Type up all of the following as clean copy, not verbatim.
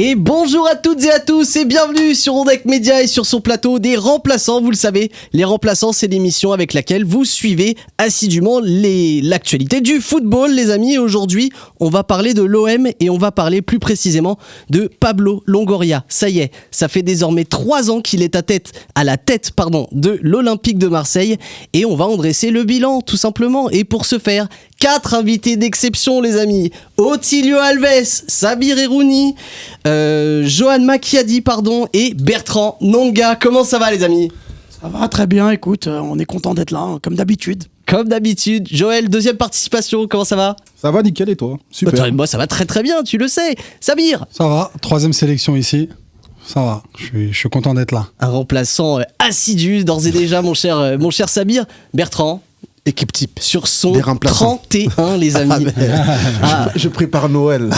Et bonjour à toutes et à tous et bienvenue sur Ondec Média et sur son plateau des remplaçants. Vous le savez, les remplaçants, c'est l'émission avec laquelle vous suivez assidûment l'actualité du football, les amis. Et aujourd'hui, on va parler de l'OM et on va parler plus précisément de Pablo Longoria. Ça y est, ça fait désormais 3 ans qu'il est à la tête de l'Olympique de Marseille et on va en dresser le bilan tout simplement. Et pour ce faire, 4 invités d'exception, les amis. Otilio Alves, Sabir Erouni, Johan Macchiadi, et Bertrand Nonga. Comment ça va, les amis ? Ça va très bien, écoute, on est content d'être là, comme d'habitude. Comme d'habitude. Joël, deuxième participation, comment ça va ? Ça va nickel et toi ? Super. Moi, ça va très très bien, tu le sais. Sabir ? Ça va, 3e sélection ici. Ça va, je suis content d'être là. Un remplaçant assidu, d'ores et déjà, mon cher Sabir. Bertrand ? Équipe type. Sur son 31, les amis. Je prépare Noël.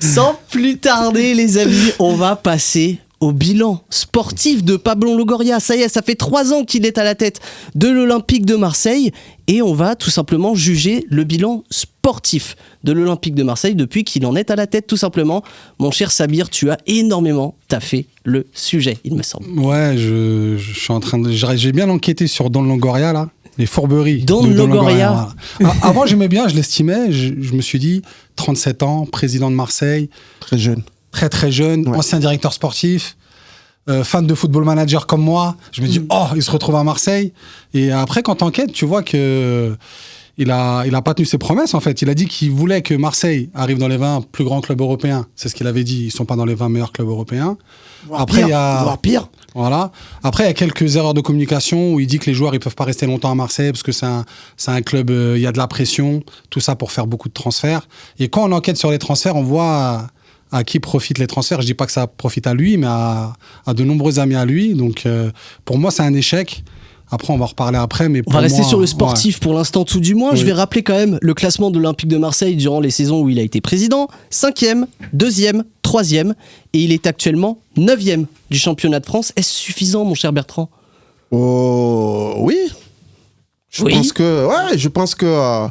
Sans plus tarder, les amis, on va passer au bilan sportif de Pablo Longoria. Ça y est, ça fait 3 ans qu'il est à la tête de l'Olympique de Marseille et on va tout simplement juger le bilan sportif de l'Olympique de Marseille depuis qu'il en est à la tête, tout simplement. Mon cher Sabir, tu as énormément taffé le sujet, il me semble. Ouais, je suis en train de... J'ai bien enquêté sur Don Longoria, là. Les fourberies Don Longoria. Voilà. Avant, j'aimais bien, je l'estimais. Je me suis dit, 37 ans, président de Marseille. Très jeune. Très très jeune, ouais. Ancien directeur sportif, fan de football manager comme moi. Je me dis, il se retrouve à Marseille. Et après, quand t'enquêtes, tu vois que il a pas tenu ses promesses, en fait. Il a dit qu'il voulait que Marseille arrive dans les 20 plus grands clubs européens. C'est ce qu'il avait dit. Ils sont pas dans les 20 meilleurs clubs européens. Après, il y a pire. Voilà. Après, il y a quelques erreurs de communication où il dit que les joueurs, ils peuvent pas rester longtemps à Marseille parce que c'est un club, il y a de la pression. Tout ça pour faire beaucoup de transferts. Et quand on enquête sur les transferts, on voit à qui profitent les transferts. Je dis pas que ça profite à lui, mais à de nombreux amis à lui. Donc, pour moi, c'est un échec. Après, on va en reparler après. Mais on va rester sur le sportif pour l'instant, tout du moins. Oui. Je vais rappeler quand même le classement de l'Olympique de Marseille durant les saisons où il a été président. 5e, 2e, 3e. Et il est actuellement 9e du championnat de France. Est-ce suffisant, mon cher Bertrand ? Oh, oui. Je pense que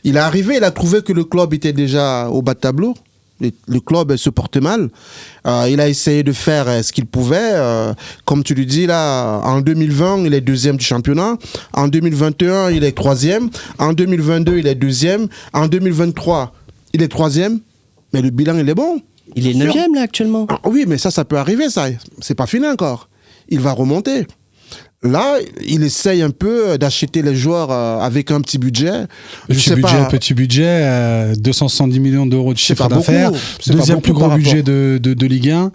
il est arrivé, il a trouvé que le club était déjà au bas de tableau. Le club se porte mal. Il a essayé de faire ce qu'il pouvait. Comme tu le dis, là, en 2020, il est 2e du championnat. En 2021, il est 3e. En 2022, il est 2e. En 2023, il est 3e. Mais le bilan, il est bon. Il est 9e, là, actuellement. Oui, mais ça peut arriver, ça. C'est pas fini encore. Il va remonter. Là, il essaye un peu d'acheter les joueurs avec un petit budget. Petit budget, 270 millions d'euros de chiffre d'affaires. 2e plus gros budget de Ligue 1.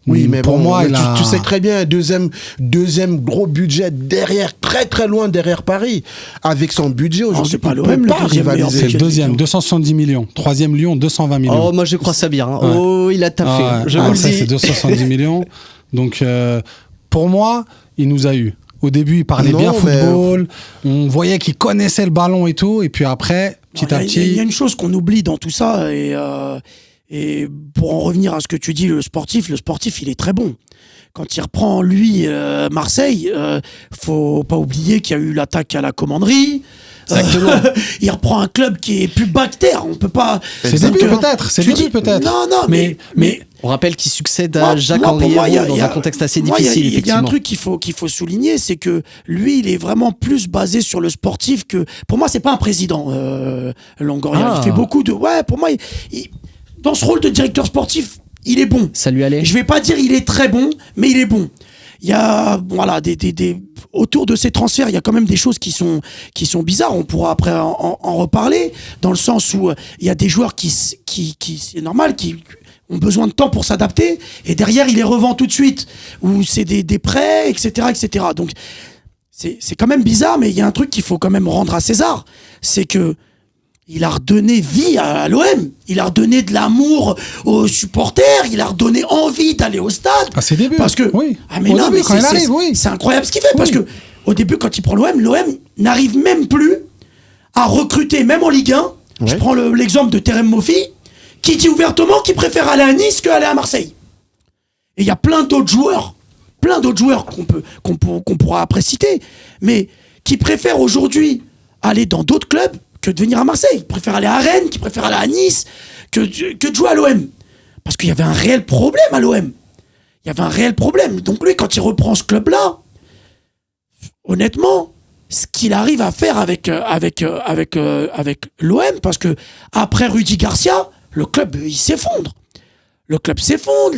Oui, mais pour moi, tu sais très bien, deuxième gros budget derrière, très très loin derrière Paris. Avec son budget aujourd'hui, c'est pas l'OM le deuxième meilleur. C'est le 2e, 270 millions. 3e Lyon, 220 millions. Oh, moi je crois ça bien. Hein. Ouais. Oh, il a taffé. Je vous le dis. Ça, c'est 270 millions. Donc, pour moi, il nous a eu. Au début, il parlait bien football, on voyait qu'il connaissait le ballon et tout, et puis après, petit à petit... Il y a une chose qu'on oublie dans tout ça, et pour en revenir à ce que tu dis, le sportif, il est très bon. Quand il reprend, lui, Marseille, faut pas oublier qu'il y a eu l'attaque à la commanderie. Exactement. Il reprend un club qui est plus bactère, on peut pas... C'est début peut-être. Non, mais on rappelle qu'il succède à Jacques-Henri Hérault dans un contexte assez difficile. Il y a un truc qu'il faut souligner, c'est que lui, il est vraiment plus basé sur le sportif que... Pour moi, c'est pas un président, Longoria. Il fait beaucoup de... Ouais, pour moi, dans ce rôle de directeur sportif, il est bon. Ça lui allait. Je vais pas dire il est très bon, mais il est bon. Il y a autour de ces transferts, il y a quand même des choses qui sont bizarres. On pourra après en reparler, dans le sens où il y a des joueurs qui c'est normal, qui ont besoin de temps pour s'adapter, et derrière il les revend tout de suite, ou c'est des prêts, etc., etc. Donc c'est quand même bizarre, mais il y a un truc qu'il faut quand même rendre à César, c'est que il a redonné vie à l'OM, il a redonné de l'amour aux supporters, il a redonné envie d'aller au stade. À ses débuts. Parce que oui. C'est incroyable ce qu'il fait, parce que au début, quand il prend l'OM n'arrive même plus à recruter, même en Ligue 1. Ouais. Je prends l'exemple de Terem Moffi, qui dit ouvertement qu'il préfère aller à Nice qu'aller à Marseille. Et il y a plein d'autres joueurs qu'on pourra après citer, mais qui préfèrent aujourd'hui aller dans d'autres clubs que de venir à Marseille. Ils préfèrent aller à Rennes, qui préfèrent aller à Nice, que de jouer à l'OM. Parce qu'il y avait un réel problème à l'OM. Il y avait un réel problème. Donc lui, quand il reprend ce club-là, honnêtement, ce qu'il arrive à faire avec l'OM, parce que après Rudy Garcia, le club, il s'effondre. Le club s'effondre.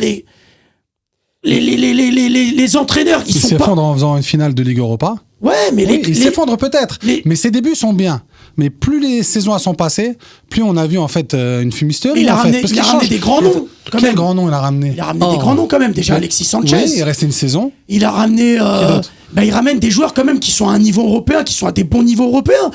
Les entraîneurs, ils sont s'effondrent en faisant une finale de Ligue Europa. Ouais, mais ils s'effondrent peut-être. Mais ses débuts sont bien. Mais plus les saisons sont passées, plus on a vu en fait une fumisterie. Il a ramené des grands noms. Quel grand nom il a ramené? Il a ramené des grands noms quand même. Déjà Alexis Sanchez. Oui, il est resté une saison. Il a ramené. Il ramène des joueurs quand même qui sont à un niveau européen, qui sont à des bons niveaux européens.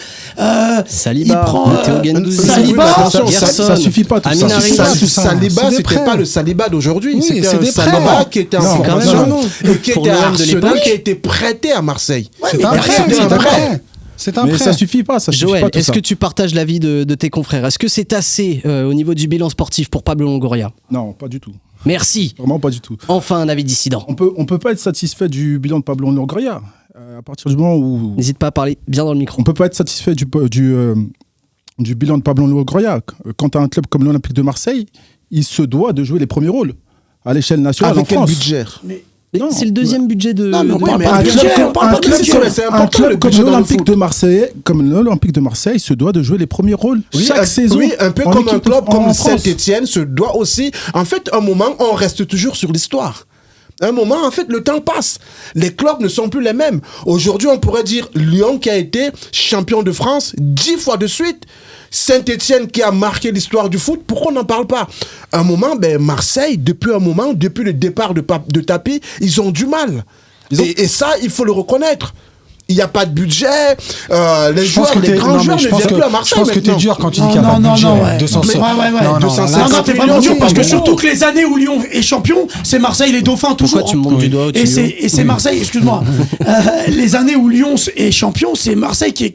Saliba, il prend Matteo Gendouzi. Saliba. Ça suffit pas tout ça. Saliba, c'était pas le Saliba d'aujourd'hui. Oui, c'était un Saliba qui était en formation et qui était à Arsenal, qui a été prêté à Marseille. C'est un prêt. C'est un Mais prêt. ça suffit pas. Joël, est-ce que tu partages l'avis de tes confrères? Est-ce que c'est assez au niveau du bilan sportif pour Pablo Longoria? Non, pas du tout. Merci. Vraiment pas du tout. Enfin, un avis dissident. On peut pas être satisfait du bilan de Pablo Longoria. À partir du moment où N'hésite pas à parler bien dans le micro. on peut pas être satisfait du bilan de Pablo Longoria. Quand tu as un club comme l'Olympique de Marseille, il se doit de jouer les premiers rôles à l'échelle nationale en Avec quel France. budget? Non, c'est le deuxième budget de. Non, mais on de- parle Mais pas un de budget, on parle pas de budget. C'est un important, le club comme budget dans le l'Olympique foot. de Marseille se doit de jouer les premiers rôles chaque un- saison. Oui, un peu en comme un équipe club en comme France. Saint-Etienne se doit aussi. En fait, un moment, on reste toujours sur l'histoire. Un moment, en fait, le temps passe. Les clubs ne sont plus les mêmes. Aujourd'hui, on pourrait dire Lyon qui a été champion de France 10 fois de suite. Saint-Etienne qui a marqué l'histoire du foot. Pourquoi on n'en parle pas? Un moment, Marseille, depuis le départ de Tapie, ils ont du mal. Et ça, il faut le reconnaître. Il n'y a pas de budget. Les joueurs, les grands joueurs ne viennent plus à Marseille. Je pense que t'es maintenant. dur quand tu dis qu'il n'y a pas de budget. ouais. 250. Ouais. 250 t'es vraiment dur parce que sur toutes les années où Lyon est champion, c'est Marseille les dauphins toujours. Pourquoi tu me montes du doigt au-dessus? Et c'est Marseille, excuse-moi. Les années où Lyon est champion, c'est Marseille qui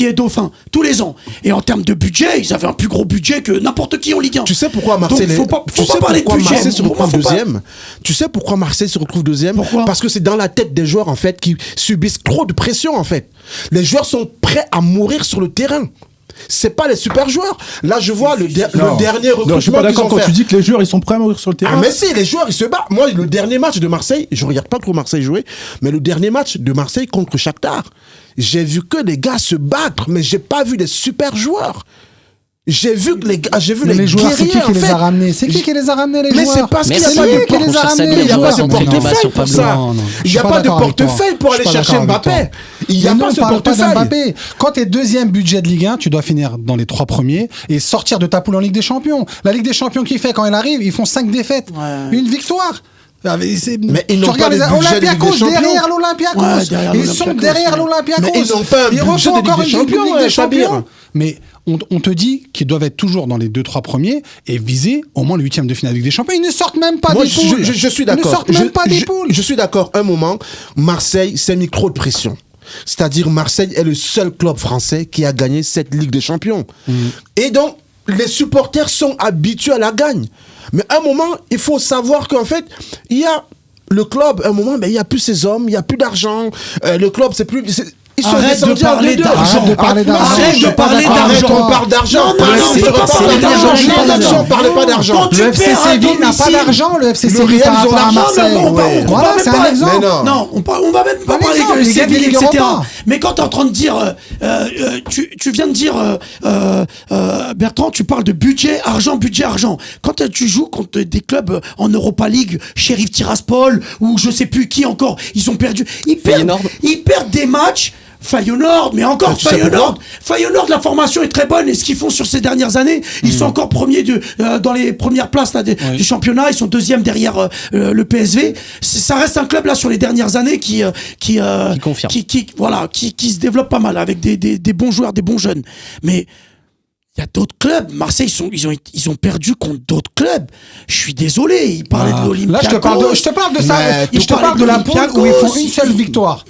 est dauphin tous les ans. Et en termes de budget, ils avaient un plus gros budget que n'importe qui en Ligue 1. Tu sais pourquoi Marseille Donc, faut pas parler de budget. Marseille se Pour moi, retrouve faut pas- deuxième? Tu sais pourquoi Marseille se retrouve deuxième? Pourquoi? Parce que c'est dans la tête des joueurs en fait qui subissent trop de pression en fait. Les joueurs sont prêts à mourir sur le terrain. C'est pas les super joueurs. Là, je vois le dernier Non, je suis recrutement pas qu'ils d'accord ont quand fait. tu dis que les joueurs ils sont prêts à mourir sur le terrain. Ah mais si, les joueurs ils se battent. Moi, le dernier match de Marseille, je regarde pas trop Marseille jouer, mais le dernier match de Marseille contre Shakhtar, j'ai vu que les gars se battre, mais j'ai pas vu des super joueurs. J'ai vu que les joueurs, c'est qui guerriers, en les fait. a ramenés? C'est qui les a ramenés, les Mais joueurs? c'est parce qu'il n'y a Merci. pas de Qui les a ramenés, il n'y a pas de Centré le débat portefeuille sur pour Pablo. ça. Non, non, Il je n'y a suis pas pas de d'accord avec toi. portefeuille pour Je aller suis pas chercher d'accord avec Mbappé. toi. Il n'y a Mais pas non, ce on parle pas portefeuille. d'Mbappé. Quand t'es deuxième budget de Ligue 1, tu dois finir dans les 3 premiers et sortir de ta poule en Ligue des Champions. La Ligue des Champions qui fait quand elle arrive, ils font 5 défaites, une victoire. Mais ils n'ont Tu pas regardes de les budget de Ligue des Olympiakos Champions. derrière l'Olympiakos. Ouais, derrière Ils sont l'Olympiakos, derrière ouais. l'Olympiakos. Mais ils n'ont pas un Ils budget refont de Ligue encore des une Champions, Ligue des Sabir. Champions. Mais on te dit qu'ils doivent être toujours dans les 2-3 premiers et viser au moins le 8e de finale de Ligue des Champions. Ils ne sortent même pas Moi, des poules. je suis Ils ne d'accord. sortent même pas des poules. Je suis d'accord. Un moment, Marseille s'est mis trop de pression. C'est-à-dire, Marseille est le seul club français qui a gagné cette Ligue des Champions. Et donc, les supporters sont habitués à la gagne. Mais à un moment, il faut savoir qu'en fait, il y a le club, à un moment, il n'y a plus ces hommes, il n'y a plus d'argent. Le club, c'est plus... Ils sont Arrête de descendus en parler D2. d'argent. Arrête de parler d'argent. Arrête de parler Arrête, d'argent. on parle d'argent. Non, Pas non, de- c'est on pas parle parler d'argent. d'argent. Là-dessus, on parlait pas d'argent. Quand tu Le FC perds à Séville n'a pas domicile- d'argent. Le FC Le Séville Real, par ils ont rapport à l'argent, Marseille. Non, mais on Voilà, parle c'est même un pas. exemple. Mais non. Non, on va même pas Un parler exemple, de les gars de Séville, Ligue etc. Europa. Mais quand t'es en train de dire, tu viens de dire, Bertrand, tu parles de budget, argent. Quand tu joues contre des clubs en Europa League, Sheriff Tiraspol ou je sais plus qui encore, ils ont perdu. Ils perdent des matchs. Feyenoord, mais encore Tu sais Feyenoord. Feyenoord, la formation est très bonne et ce qu'ils font sur ces dernières années, ils sont encore premiers dans les premières places là, du championnat. Ils sont deuxième derrière le PSV. Ça reste un club là sur les dernières années qui confirme. qui se développe pas mal avec des bons joueurs, des bons jeunes. Mais il y a d'autres clubs. Marseille, ils ont perdu contre d'autres clubs. Je suis désolé. Ils parlaient de l'Olympiakos. Là, je te parle de ça. Mais Je te parle de la poule où ils font une seule victoire.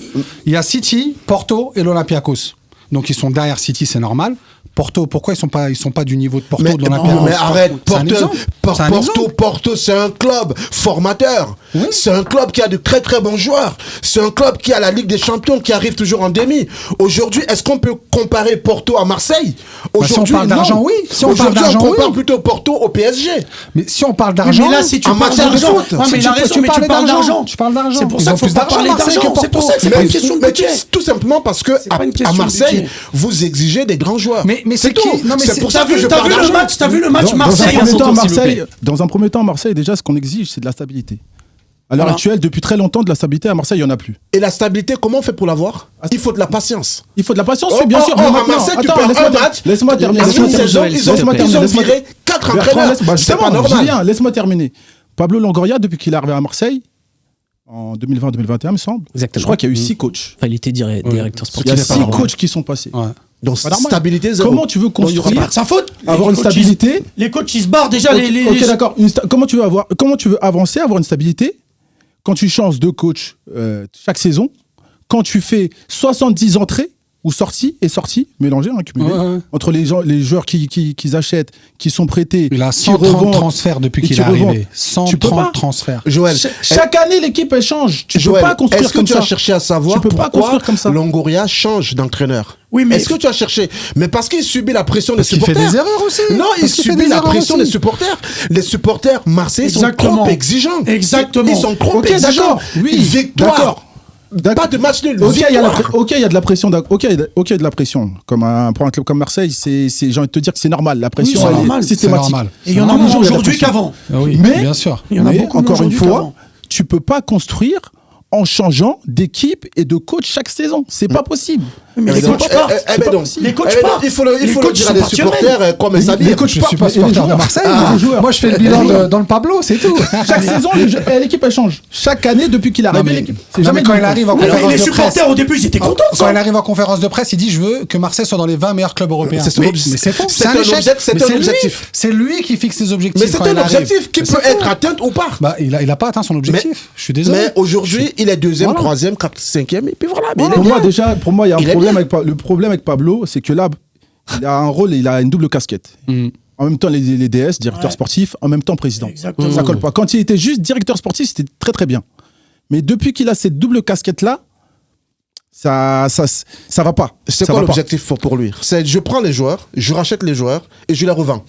Il y a City, Porto et l'Olympiakos. Donc ils sont derrière City, c'est normal. Porto, pourquoi ils sont pas du niveau de Porto, Mais, de l'Olympiakos? mais arrête, C'est un exemple. C'est un exemple. Porto, c'est un club formateur. Oui. C'est un club qui a de très très bons joueurs. C'est un club qui a la Ligue des Champions, qui arrive toujours en demi. Aujourd'hui, est-ce qu'on peut comparer Porto à Marseille? Si on parle d'argent, non. oui. Si on parle Aujourd'hui, d'argent, on compare oui. plutôt Porto au PSG. Mais si on parle d'argent, mais là, si tu en parles matière de d'argent, foot. ouais, mais il a raison, mais tu parles d'argent. Tu parles d'argent. C'est pour Ils ça ont qu'il plus faut pas parler Marseille, d'argent. que C'est pour Porto. ça que c'est pas une question de budget. Tout simplement parce que pas une à question de Marseille, budget. vous exigez des grands joueurs. Mais c'est tout. qui? Non, mais C'est c'est- pour ça T'as que je vu parle d'argent. t'as vu le match Dans un Marseille premier temps, s'il vous plaît. Dans un premier temps, Marseille, déjà, ce qu'on exige, c'est de la stabilité. À l'heure Voilà. actuelle, depuis très longtemps, de la stabilité à Marseille, il n'y en a plus. Et la stabilité, comment on fait pour l'avoir? Il faut de la patience. Il faut de la patience, Oh, oui, bien oh, sûr. oh, mais à maintenant, Marseille, tu attends, perds laisse-moi un ter- match. Laisse-moi terminer. En laisse-moi une terminer. saison, Laisse-moi ils ont terminer. viré 4 Bertrand, entraîneurs. laisse- bah, C'est pas justement, normal. j'y viens, laisse-moi terminer. Pablo Longoria, depuis qu'il est arrivé à Marseille, en 2020-2021, me semble, Exactement. je crois qu'il y a eu 6 coachs. Enfin, il était directeur Il y sportif. a n'est pas 6 normal. coachs qui sont passés. Ouais. Donc, Pas normal. stabilité zéro. Comment tu veux C'est pas construire, de sa faute. avoir une Les coachs, stabilité Les coachs, ils se barrent déjà. Ok, d'accord. Comment tu veux avancer, avoir une stabilité quand tu changes de coach chaque saison, quand tu fais 70 entrées ou sorties et sorties mélangées, cumulées, Ouais. entre les joueurs qu'ils achètent, qui sont prêtés, Il a qui 130 revendent, transferts depuis et qu'il qui est arrivé. revendent. Tu peux pas. 130 transferts. Joël, Chaque année, l'équipe elle change. Tu peux pas construire est-ce que comme tu ça. as cherché à savoir Tu peux pas pourquoi construire comme ça. Longoria change d'entraîneur? Oui, mais- Est-ce que tu as cherché? Mais parce qu'il subit la pression des Parce qu'il fait supporters. des erreurs aussi. Non, il Parce qu'il fait subit des la erreurs pression aussi. des supporters. Les supporters marseillais sont Exactement. trop exigeants. Exactement. Ils sont trop Ok, exigeants. d'accord. Oui, Victoire. d'accord. Pas de match nul. Ok, il y a victoire. de la pression. Ok, il y a de la pression. Pour un club comme Marseille, j'ai envie de te dire que c'est normal. La pression, c'est elle normal. est systématique. C'est normal. Et il y en a Tous les moins jours, il y a de la aujourd'hui pression. qu'avant. Ah oui, Mais- bien sûr. Il y en a Mais beaucoup encore une aujourd'hui fois, qu'avant. tu peux pas construire en changeant d'équipe et de coach chaque saison. C'est pas possible. Mais les donc, coachs partent. eh ben donc, Les coachs eh ben donc, partent. il faut le Les dire coachs à sont des partis supporters comme Sabir. Les coachs Je suis pas mais les supporter de joueurs. Marseille. Les joueurs. Moi, je fais le bilan dans le Pablo, c'est tout. Chaque saison, l'équipe elle change. Chaque année, depuis qu'il est Non, arrivé, mais- l'équipe. non, mais quand il arrive en Alors, conférence les de presse, supporters au début ils étaient contents de quand ça. il arrive en conférence de presse, il dit je veux que Marseille soit dans les 20 meilleurs clubs européens. C'est son mais objectif. c'est faux. C'est C'est un un échec. objectif, c'est Mais un lui- objectif. C'est lui qui fixe ses objectifs. Mais c'est quand un il arrive. objectif qui Mais peut c'est être faux. atteint ou pas. Bah, il a pas atteint son objectif. Je suis désolé. Mais aujourd'hui, il est deuxième, Voilà. troisième, cinquième, et puis voilà. Mais il est Pour bien. moi, il y a un Il est problème bien. le problème avec Pablo, c'est que là, il a un rôle, il a une double casquette. En même temps, les DS, directeur Ouais. sportif, en même temps président. Exactement. Ça colle pas. Quand il était juste directeur sportif, c'était très très bien. Mais depuis qu'il a cette double casquette-là, ça va pas. C'est Ça quoi va pas. l'objectif pour lui? C'est je prends les joueurs, je rachète les joueurs et je les revends.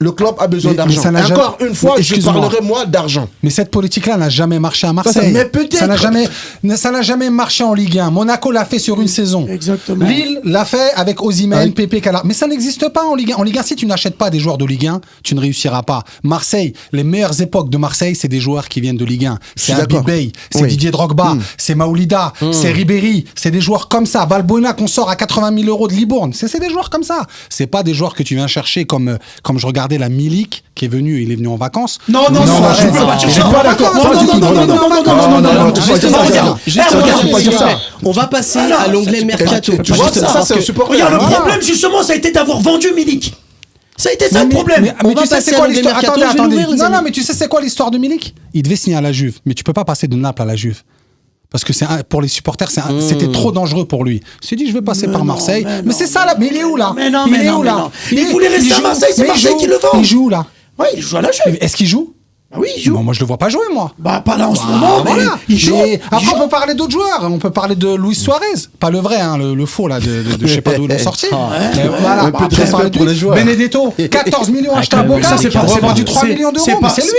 Le club a besoin Mais d'argent. ça n'a Et encore jamais- une fois, Mais je excuse-moi. parlerai moi d'argent. Mais cette politique-là n'a jamais marché à Marseille. mais peut-être. Ça n'a jamais marché en Ligue 1. Monaco l'a fait sur une saison. Exactement. Lille l'a fait avec Osimhen, Avec- Pépé, Calar. Mais ça n'existe pas en Ligue 1. En Ligue 1, si tu n'achètes pas des joueurs de Ligue 1, tu ne réussiras pas. Marseille, les meilleures époques de Marseille, c'est des joueurs qui viennent de Ligue 1. suis C'est d'accord. Habib Bey, c'est Oui. Didier Drogba, c'est Maoulida, c'est Ribéry, c'est des joueurs comme ça. Valbuena qu'on sort à 80 000 euros de Libourne. C'est des joueurs comme ça. C'est pas des joueurs que tu viens chercher comme je regardais la Milik qui est venu, il est venu en vacances. Non, non, non, arrête. je peux pas dire Je ça. suis pas d'accord. Non, non, non, non, non, non, non, non, non, non, non, non, Juste non, regarde. non, Juste non, regarde, non, faut pas dire non, ça. non. On va passer Ah non, à l'onglet ça, mercato. Tu vois, Justement, ça, parce c'est un que- supporter. Regarde, le Voilà. problème justement, ça a été d'avoir vendu Milik. Ça a été ça le problème. Mais On tu va sais passer c'est à quoi l'onglet l'histoire? mercato, Attendez, je vais attendez. l'ouvrir, les Non, amis. non, mais tu sais c'est quoi l'histoire de Milik? Il devait signer à la Juve, mais tu peux pas passer de Naples à la Juve. Parce que pour les supporters, c'était trop dangereux pour lui. Il s'est dit, je vais passer par non, Marseille. mais Mais c'est non, ça là. Mais il est où là? Mais non, Il mais est non, où mais là? non. Il voulait rester à joue- Marseille, c'est mais il Marseille joue- qui le vend. Il joue où là? Ouais, il joue à la Juve. Est-ce qu'il joue? Ah oui, il joue. Non, moi je le vois pas jouer, moi. Bah, pas là en ce Ah, moment, mais voilà. il joue. Mais Il après, joue. on peut parler d'autres joueurs. On peut parler de Luis Suarez. Pas le vrai, hein, le faux, là, de je sais pas d'où ils l'ont sorti. Mais voilà. Un peu de Après, respect parler pour de les joueurs. Benedetto, 14 millions achetés à mais Boca. Ça, c'est pas revendu 3 millions d'euros. Mais c'est lui.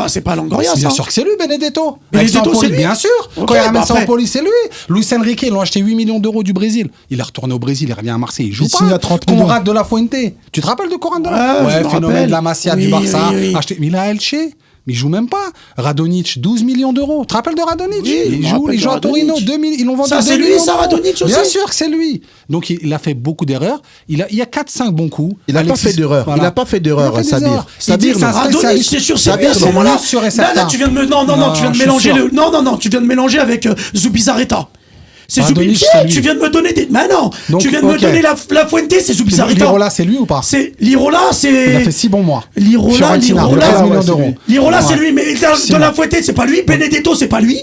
C'est pas Longoria, Bien ça. sûr que c'est lui, Benedetto. Benedetto, Avec c'est Sampoli, lui. bien sûr. Ok, Quand il ramène bah après- Sampoli, c'est lui. Luis Enrique, ils l'ont acheté 8 millions d'euros du Brésil. Il est retourné au Brésil, il revient à Marseille, il joue Il pas. signe à 30 millions. Conrad de la Fuente. Tu te rappelles de Conrad de la Ouais, je me phénomène rappelle. de la Masia Oui, du Barça. oui, oui. Acheté. Mais il a Elche. Mais il joue même pas. Radonic, 12 millions d'euros. Tu te rappelles de Radonic? Oui, je me il rappelle de joue à Torino. Radonic. 2000, ils l'ont vendu Ça, 2 c'est lui, millions ça, d'euros. Radonic aussi? Bien sûr que c'est lui. Donc il a fait beaucoup d'erreurs. Il y a 4-5 bons coups. Il n'a pas Alexis- fait d'erreur. voilà. Il n'a pas fait Il d'erreur, a fait des Sabir. erreurs. Il dit Sabir, que c'est un non. Radonic, spécialiste. c'est sûr, c'est Sabir, bien. À ce non. moment-là, Sûr et là, certain. tu viens de me, non, Non, tu viens de je suis mélanger sûr. le, non, tu viens de mélanger avec Zubizarreta. C'est Radonic, Zubizarreta. c'est lui. Tu viens de me donner des, mais non, Donc, tu viens de ok. me donner la Fuente, c'est Zubizarreta. Lirola, c'est lui ou pas? C'est Lirola, Il a fait c'est 6 bons mois. Lirola, Fiorentina, Lirola, 13 ouais, millions c'est d'euros. lui. Lirola, c'est Ouais. lui, mais Six de la mois. Fuente, c'est pas lui. Benedetto, c'est pas lui.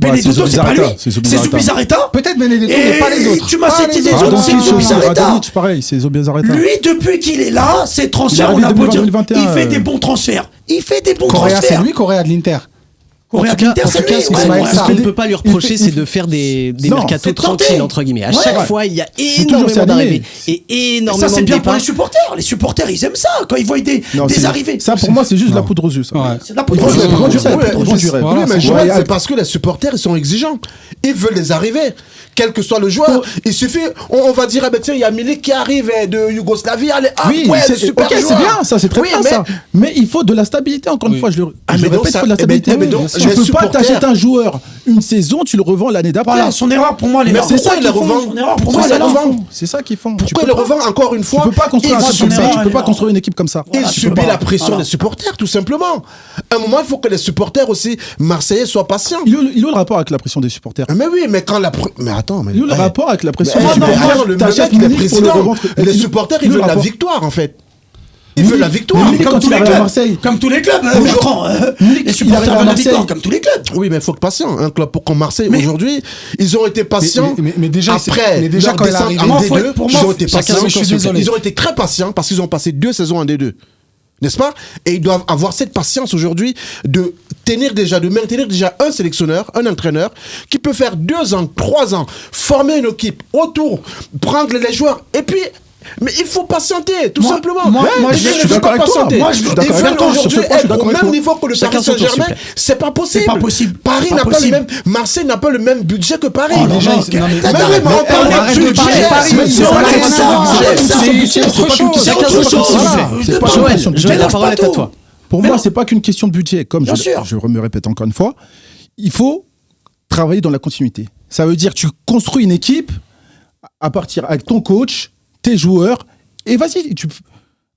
Benedetto, c'est pas lui. C'est Zubizarreta. Peut-être Benedetto, mais pas les autres. Tu m'as cité des Ah, autres, c'est Zubizarreta. Radonjic, pareil, c'est Zubizarreta. Lui, depuis qu'il est là, ses transferts, on a beau dire, il fait des bons transferts. Il fait des bons Correa, c'est transferts. lui, Correa de l'Inter. Correa En tout cas, d'Inter, c'est lui. ce qu'on ne peut pas lui reprocher, c'est de faire des mercatos c'est tenté. tranquilles, entre guillemets. À chaque fois, il y a toujours énormément ça d'arrivées animé. et Ça, énormément c'est de bien pour départs. les supporters. Les supporters, ils aiment ça quand ils voient des arrivées. Ça, pour moi, c'est juste de la poudre aux yeux. Ça. Ouais. C'est de la poudre. Ils vendent du Ouais, rêve. Ils vendent du rêve. Oui, mais Ouais, Joël, ouais. c'est parce que les supporters, ils sont exigeants. Ils veulent les arriver. Quel que soit le joueur, il suffit, on va dire, ah ben tiens, il y a Milik qui arrive de Yougoslavie, allez, Oui, ouais, c'est super ok, c'est joueur. bien, ça, c'est très bien ça. Mais il faut de la stabilité, encore une fois, je le mais donc répète, il ça- faut de la eh ben, stabilité. eh ben donc, Tu les peux pas supporters- t'acheter un joueur une saison, tu le revends l'année d'après. Voilà, son erreur pour moi, les Mais mecs. c'est ça, Pourquoi il les ils font revend. son erreur pour Pourquoi moi, ils les c'est là. revendent C'est ça qu'ils font. Pourquoi il le revend encore une fois? Tu peux pas construire un il truc comme ça. subit- Tu peux pas construire une équipe comme ça. Il tu subit peux pas. la pression Voilà. des supporters, tout simplement. À un moment, il faut que les supporters aussi marseillais soient patients. Il est où le rapport avec la pression des supporters? Mais oui, mais quand la... Mais attends, mais... Il est où le rapport avec la pression Mais, des supporters? le T'achètes mec, il est Milik pour le président. revendre. Les supporters, ils Il est où le veulent la rapport? victoire, en fait. Ils veulent la victoire. Mais Comme quand tous il les arrive à clubs. Marseille. Comme tous les clubs, Milik, Bertrand. Les il supporters arrive à veulent la Marseille. victoire, comme tous les clubs. Oui, mais il faut être patient. Un club pour Marseille, aujourd'hui, ils ont été patients. Mais déjà, après mais déjà, leur quand il est descente arrivé, en moi, D2, pour moi, ils ont été chacun patients. son je suis désolé. Ils ont été très patients parce qu'ils ont passé 2 saisons en D2. N'est-ce pas? Et ils doivent avoir cette patience aujourd'hui de maintenir déjà un sélectionneur, un entraîneur, qui peut faire 2 ans, 3 ans, former une équipe autour, prendre les joueurs, et puis... Mais il faut patienter, tout simplement. moi, Mais je ils suis ne veulent d'accord pas avec toi. patienter. Moi, je suis Ils d'accord avec veulent toi. Sur ce aujourd'hui point, je suis être au d'accord avec même toi. niveau que le Chacun Paris son tour, s'il Saint-Germain. vous plaît. C'est pas possible. C'est pas possible. Paris Pas n'a pas le possible. même... Marseille n'a pas le même budget que Paris. Oh, déjà, non, non, mais- Mais oui, mais on parle arrête de de budget. parler de Paris, Mais c'est c'est pas pas rien comme à ça. voir. C'est autre chose. Chacun son tour, s'il vous plaît. C'est pas une question de budget. Joël, la parole est à toi. Pour moi, c'est pas qu'une question de budget. Comme Bien sûr. je me répète encore une fois, il faut travailler dans la continuité. Ça veut dire que tu construis une équipe à partir avec ton coach, tes joueurs, et vas-y,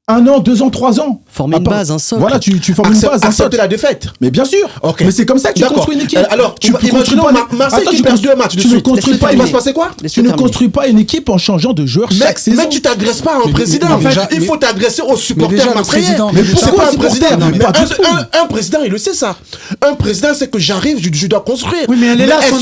1 an, 2 ans, 3 ans. Former une base, un socle. Voilà, tu formes une base, un Accepter socle. la défaite. Mais bien sûr. Ok. Mais c'est comme ça que tu D'accord. construis une équipe. Alors, tu imaginons construis pas Marseille Attends, qui tu perd construis- 2 matchs de Tu ne suite. construis Laisse-le pas. Il va terminer. se passer quoi? Tu ne construis pas une équipe en changeant de joueur chaque saison. Mais tu t'adresses pas à un président. mais En fait, déjà- il faut t'adresser aux supporters déjà, le marseillais. président- Mais mais c'est pourquoi pas un supporter? président. Non, mais Mais pas du tout. un président, il le sait ça. Un président, c'est que j'arrive, je dois construire. Oui, mais elle est là, son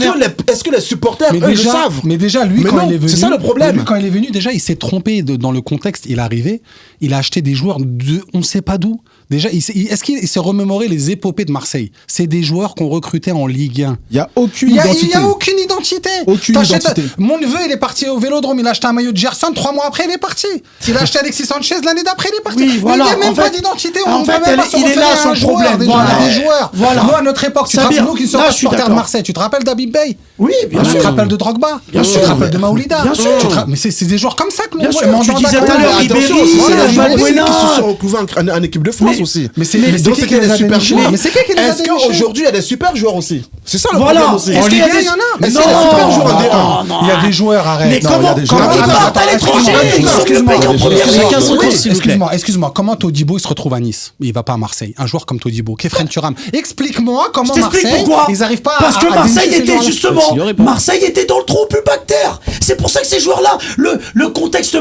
Est-ce que les supporters, Mais eux, le déjà, savent? mais déjà, lui, Mais quand non, il est venu. c'est ça le problème. Lui, quand il est venu, déjà, il s'est trompé dans le contexte. Il est arrivé, il a acheté des joueurs de on ne sait pas d'où. Déjà, est-ce qu'il s'est remémoré les épopées de Marseille? C'est des joueurs qu'on recrutait en Ligue 1. Il n'y a aucune Il n'y identité. a aucune identité. Aucune identité. Mon neveu, il est parti au Vélodrome, il a acheté un maillot de Gerson, 3 mois après, il est parti. Il a acheté Alexis Sanchez, l'année d'après, il est parti. Oui, voilà. Il n'y a même En pas fait- d'identité. en On fait, peut même pas se il est là, référer à son un joueur, problème. déjà, Voilà. à des joueurs. Voilà. Nous, à notre époque, tu te rappelles, Samir, nous qui sommes là, pas je suis supporters de d'accord. Marseille, tu te rappelles d'Habib Bey? Oui, bien Tu te sûr. rappelles de Drogba? Bien sûr. Tu te rappelles de Maoulida? Bien sûr. Mais c'est des joueurs comme ça que Bien sûr, Mandanda, tu disais quand tout à même. l'heure, Attention, Ribéry, aussi, c'est voilà, les joueurs aussi Valbuena. qui se sont retrouvés en équipe de France aussi. Mais c'est Donc, qui c'est qu'il y a les des a super dénichés? joueurs. Mais c'est qui les a Est-ce dénichés? qu'aujourd'hui, il y a des super joueurs aussi? C'est ça le Voilà. problème aussi. Est-ce En qu'il y Ligue a 1, des- il y en a. Mais Non, c'est les super joueurs en D1. non. Il y a des joueurs, arrête. Mais Non, il y a comment des comment joueurs. ils partent à l'étranger? Ils sont mieux payés en première ligue. Chacun son tour, Oui. s'il vous plaît. Excuse-moi, comment Todibo il se retrouve à Nice? Il va pas à Marseille. Un joueur comme Todibo, Kefren Thuram. Explique-moi Je comment t'explique Marseille, pourquoi. ils arrivent pas Parce que à Marseille dénicher ces était joueurs-là. justement, S'il y aurait pas. Marseille était dans le trou pubactère. C'est pour ça que ces joueurs-là, le contexte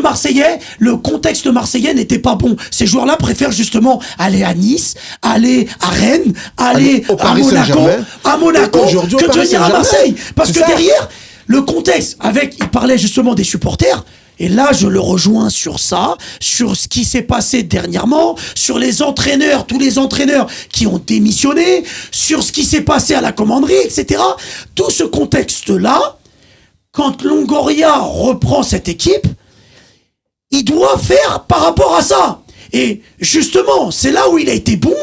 marseillais n'était pas bon. Ces joueurs-là préfèrent justement aller à Nice, aller à Rennes, aller Au à Paris Monaco, Saint-Germain. Aujourd'hui, au que de Paris venir à Saint-Germain. Marseille. Parce C'est que ça. derrière, le contexte, il parlait justement des supporters. Et là, je le rejoins sur ça, sur ce qui s'est passé dernièrement, sur les entraîneurs, tous les entraîneurs qui ont démissionné, sur ce qui s'est passé à la commanderie, etc. Tout ce contexte-là, quand Longoria reprend cette équipe, il doit faire par rapport à ça. Et justement, c'est là où il a été bon,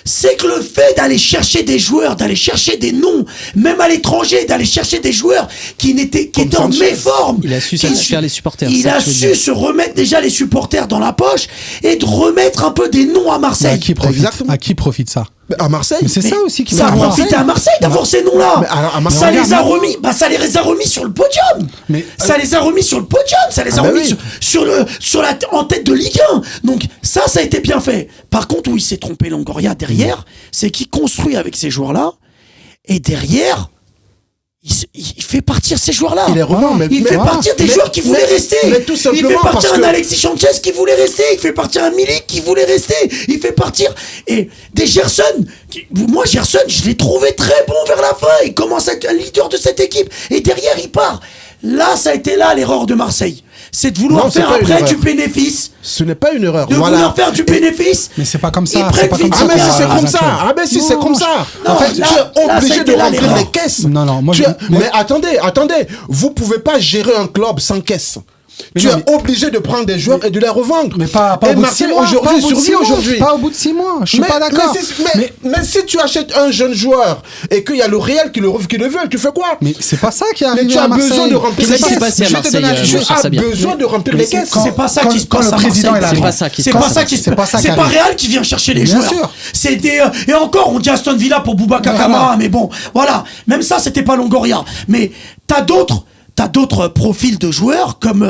c'est que le fait d'aller chercher des joueurs, d'aller chercher des noms, même à l'étranger, d'aller chercher des joueurs qui étaient en Sanchez. méforme. Il a su qui- satisfaire les supporters. Il c'est ça a que je veux su dire. se remettre déjà les supporters dans la poche et de remettre un peu des noms à Mais Marseille. à qui profite? Exactement. À qui profite ça? Mais à Marseille. Mais c'est ça aussi qui Ça a va profité à Marseille d'avoir ces noms-là. Mais alors, à Marseille, Ça regarde, les a remis, ça les a remis sur le podium. Mais- Ça les a remis sur le podium, ça les a bah remis oui. en tête de Ligue 1. Donc ça a été bien fait. Par contre, où il s'est trompé Longoria derrière, c'est qu'il construit avec ces joueurs-là et derrière, il fait partir ces joueurs-là. Il les revend, mais il fait partir des joueurs qui voulaient rester. Mais tout simplement il fait partir parce un que... Alexis Sanchez qui voulait rester. Il fait partir un Milik qui voulait rester. Il fait partir et des Gerson. Moi, Gerson, je l'ai trouvé très bon vers la fin. Il commence à être un leader de cette équipe. Et derrière, il part. Là, ça a été là l'erreur de Marseille. C'est de vouloir faire après du bénéfice. Ce n'est pas une erreur. De vouloir faire du bénéfice. Mais c'est pas comme ça. C'est pas comme ça. Ah, mais si c'est comme ça. Ah, mais si c'est comme ça. En fait, tu es obligé de remplir les caisses. Non, moi, mais attendez. Vous pouvez pas gérer un club sans caisse. Tu es obligé de prendre des joueurs et de les revendre. Mais pas au bout de 6 mois. Aujourd'hui. Pas au bout de 6 mois. Je suis pas d'accord. Mais si tu achètes un jeune joueur et qu'il y a le Real qui le veut, tu fais quoi? Mais c'est pas ça qui arrive. Mais tu as besoin de remplir les caisses. Qu'est-ce qui s'est passé à Marseille? Tu as besoin de remplir les caisses. C'est pas ça qui se passe à Marseille. C'est pas ça qui se passe. C'est pas Real qui vient chercher les joueurs. C'est des et encore on dit Aston Villa pour Boubacar Kamara, mais bon, voilà. Même ça c'était pas Longoria. Mais t'as d'autres profils de joueurs comme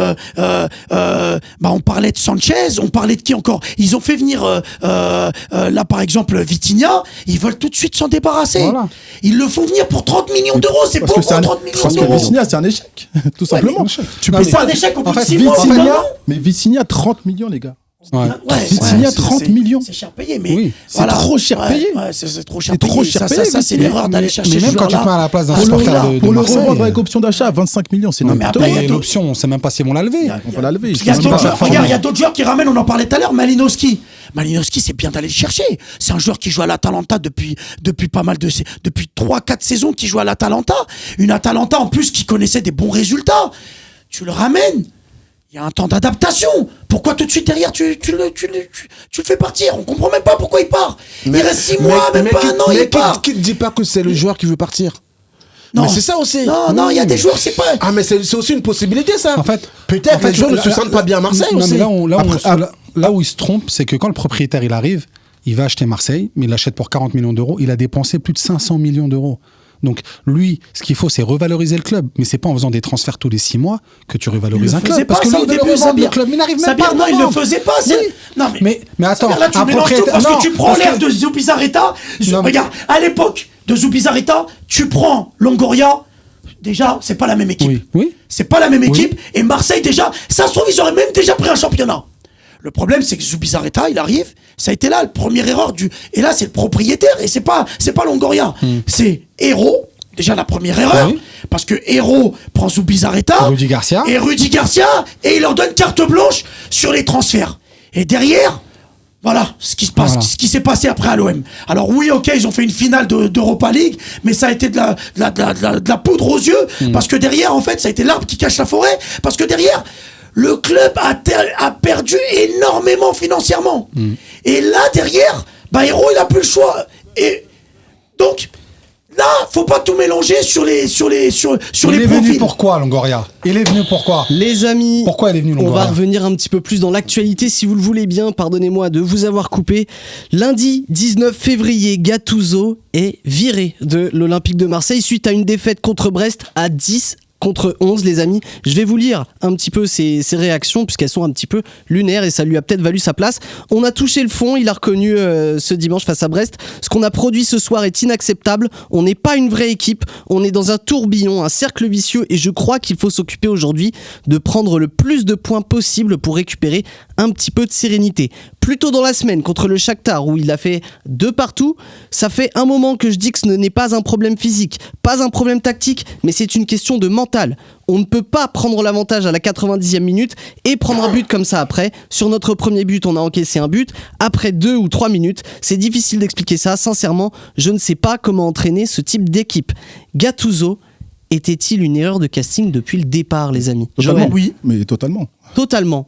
on parlait de Sanchez, on parlait de qui encore? Ils ont fait venir là par exemple Vitinha, ils veulent tout de suite s'en débarrasser. Voilà. Ils le font venir pour 30 millions d'euros, c'est beaucoup 30 millions d'euros. Parce que Vitinha c'est un échec, tout simplement. Tu peux pas un échec au bout de 6 mois. Mais Vitinha 30 millions les gars. Vitinha 30 millions. C'est cher payé, mais c'est trop cher payé. C'est trop cher payé. Ça, c'est l'erreur d'aller chercher. Mais même quand tu te mets à la place d'un supporter de pour le Marseille, revendre avec option d'achat à 25 millions, c'est n'importe quoi. Mais l'option, on sait même pas si ils vont la lever. On va la lever. Il y a d'autres joueurs qui ramènent, on en parlait tout à l'heure, Malinowski, c'est bien d'aller le chercher. C'est un joueur qui joue à l'Atalanta depuis pas mal depuis 3-4 saisons qu'il joue à l'Atalanta. Une Atalanta en plus qui connaissait des bons résultats. Tu le ramènes. Il y a un temps d'adaptation. Pourquoi tout de suite derrière tu le fais partir? On comprend même pas pourquoi il part. Il reste 6 mois, même pas un an, il part. Qui te dit pas que c'est le joueur qui veut partir? Non. Mais c'est ça aussi. Non, il y a des joueurs, c'est pas. Ah, mais c'est aussi une possibilité, ça. En fait, peut-être les joueurs ne se sentent pas bien à Marseille aussi. Mais là où il se trompe, c'est que quand le propriétaire il arrive, il va acheter Marseille, mais il l'achète pour 40 millions d'euros. Il a dépensé plus de 500 millions d'euros. Donc lui, ce qu'il faut, c'est revaloriser le club. Mais c'est pas en faisant des transferts tous les 6 mois que tu revalorises un club. Parce que lui, il veut revendre le club. Il n'arrive même pas à non, il le faisait pas. Non, mais attends, là, tu mélanges tout parce que tu prends l'air de Zubizarreta. Regarde, à l'époque de Zubizarreta, tu prends Longoria. Déjà, c'est pas la même équipe. Oui. C'est pas la même équipe. Et Marseille, déjà, ça se trouve, ils auraient même déjà pris un championnat. Le problème, c'est que Zubizarreta, il arrive, ça a été là, la première erreur et là, c'est le propriétaire, et c'est pas Longoria. C'est Hérault, déjà la première erreur, parce que Hérault prend Zubizarreta, et Rudy Garcia, et il leur donne carte blanche sur les transferts. Et derrière, voilà ce qui se passe, ce qui s'est passé après à l'OM. Alors oui, ok, ils ont fait une finale d'Europa League, mais ça a été de la poudre aux yeux, parce que derrière, en fait, ça a été l'arbre qui cache la forêt, parce que derrière, le club a perdu énormément financièrement. Et là, derrière, Hérault, il a plus le choix. Et donc, là, faut pas tout mélanger sur les profils. Il est venu pourquoi, Longoria? Il est venu pourquoi? Les amis, pourquoi il est venu, Longoria? On va revenir un petit peu plus dans l'actualité, si vous le voulez bien. Pardonnez-moi de vous avoir coupé. Lundi 19 février, Gattuso est viré de l'Olympique de Marseille suite à une défaite contre Brest à 10 contre 11, les amis. Je vais vous lire un petit peu ses réactions puisqu'elles sont un petit peu lunaires et ça lui a peut-être valu sa place. On a touché le fond, il a reconnu ce dimanche face à Brest. Ce qu'on a produit ce soir est inacceptable. On n'est pas une vraie équipe. On est dans un tourbillon, un cercle vicieux et je crois qu'il faut s'occuper aujourd'hui de prendre le plus de points possible pour récupérer un petit peu de sérénité. Plus tôt dans la semaine, contre le Shakhtar, où il a fait 2 partout, ça fait un moment que je dis que ce n'est pas un problème physique, pas un problème tactique, mais c'est une question de mental. On ne peut pas prendre l'avantage à la 90e minute et prendre un but comme ça après. Sur notre premier but, on a encaissé un but. Après 2 ou 3 minutes, c'est difficile d'expliquer ça. Sincèrement, je ne sais pas comment entraîner ce type d'équipe. Gattuso était-il une erreur de casting depuis le départ, les amis? Totalement, oui, mais totalement. Totalement.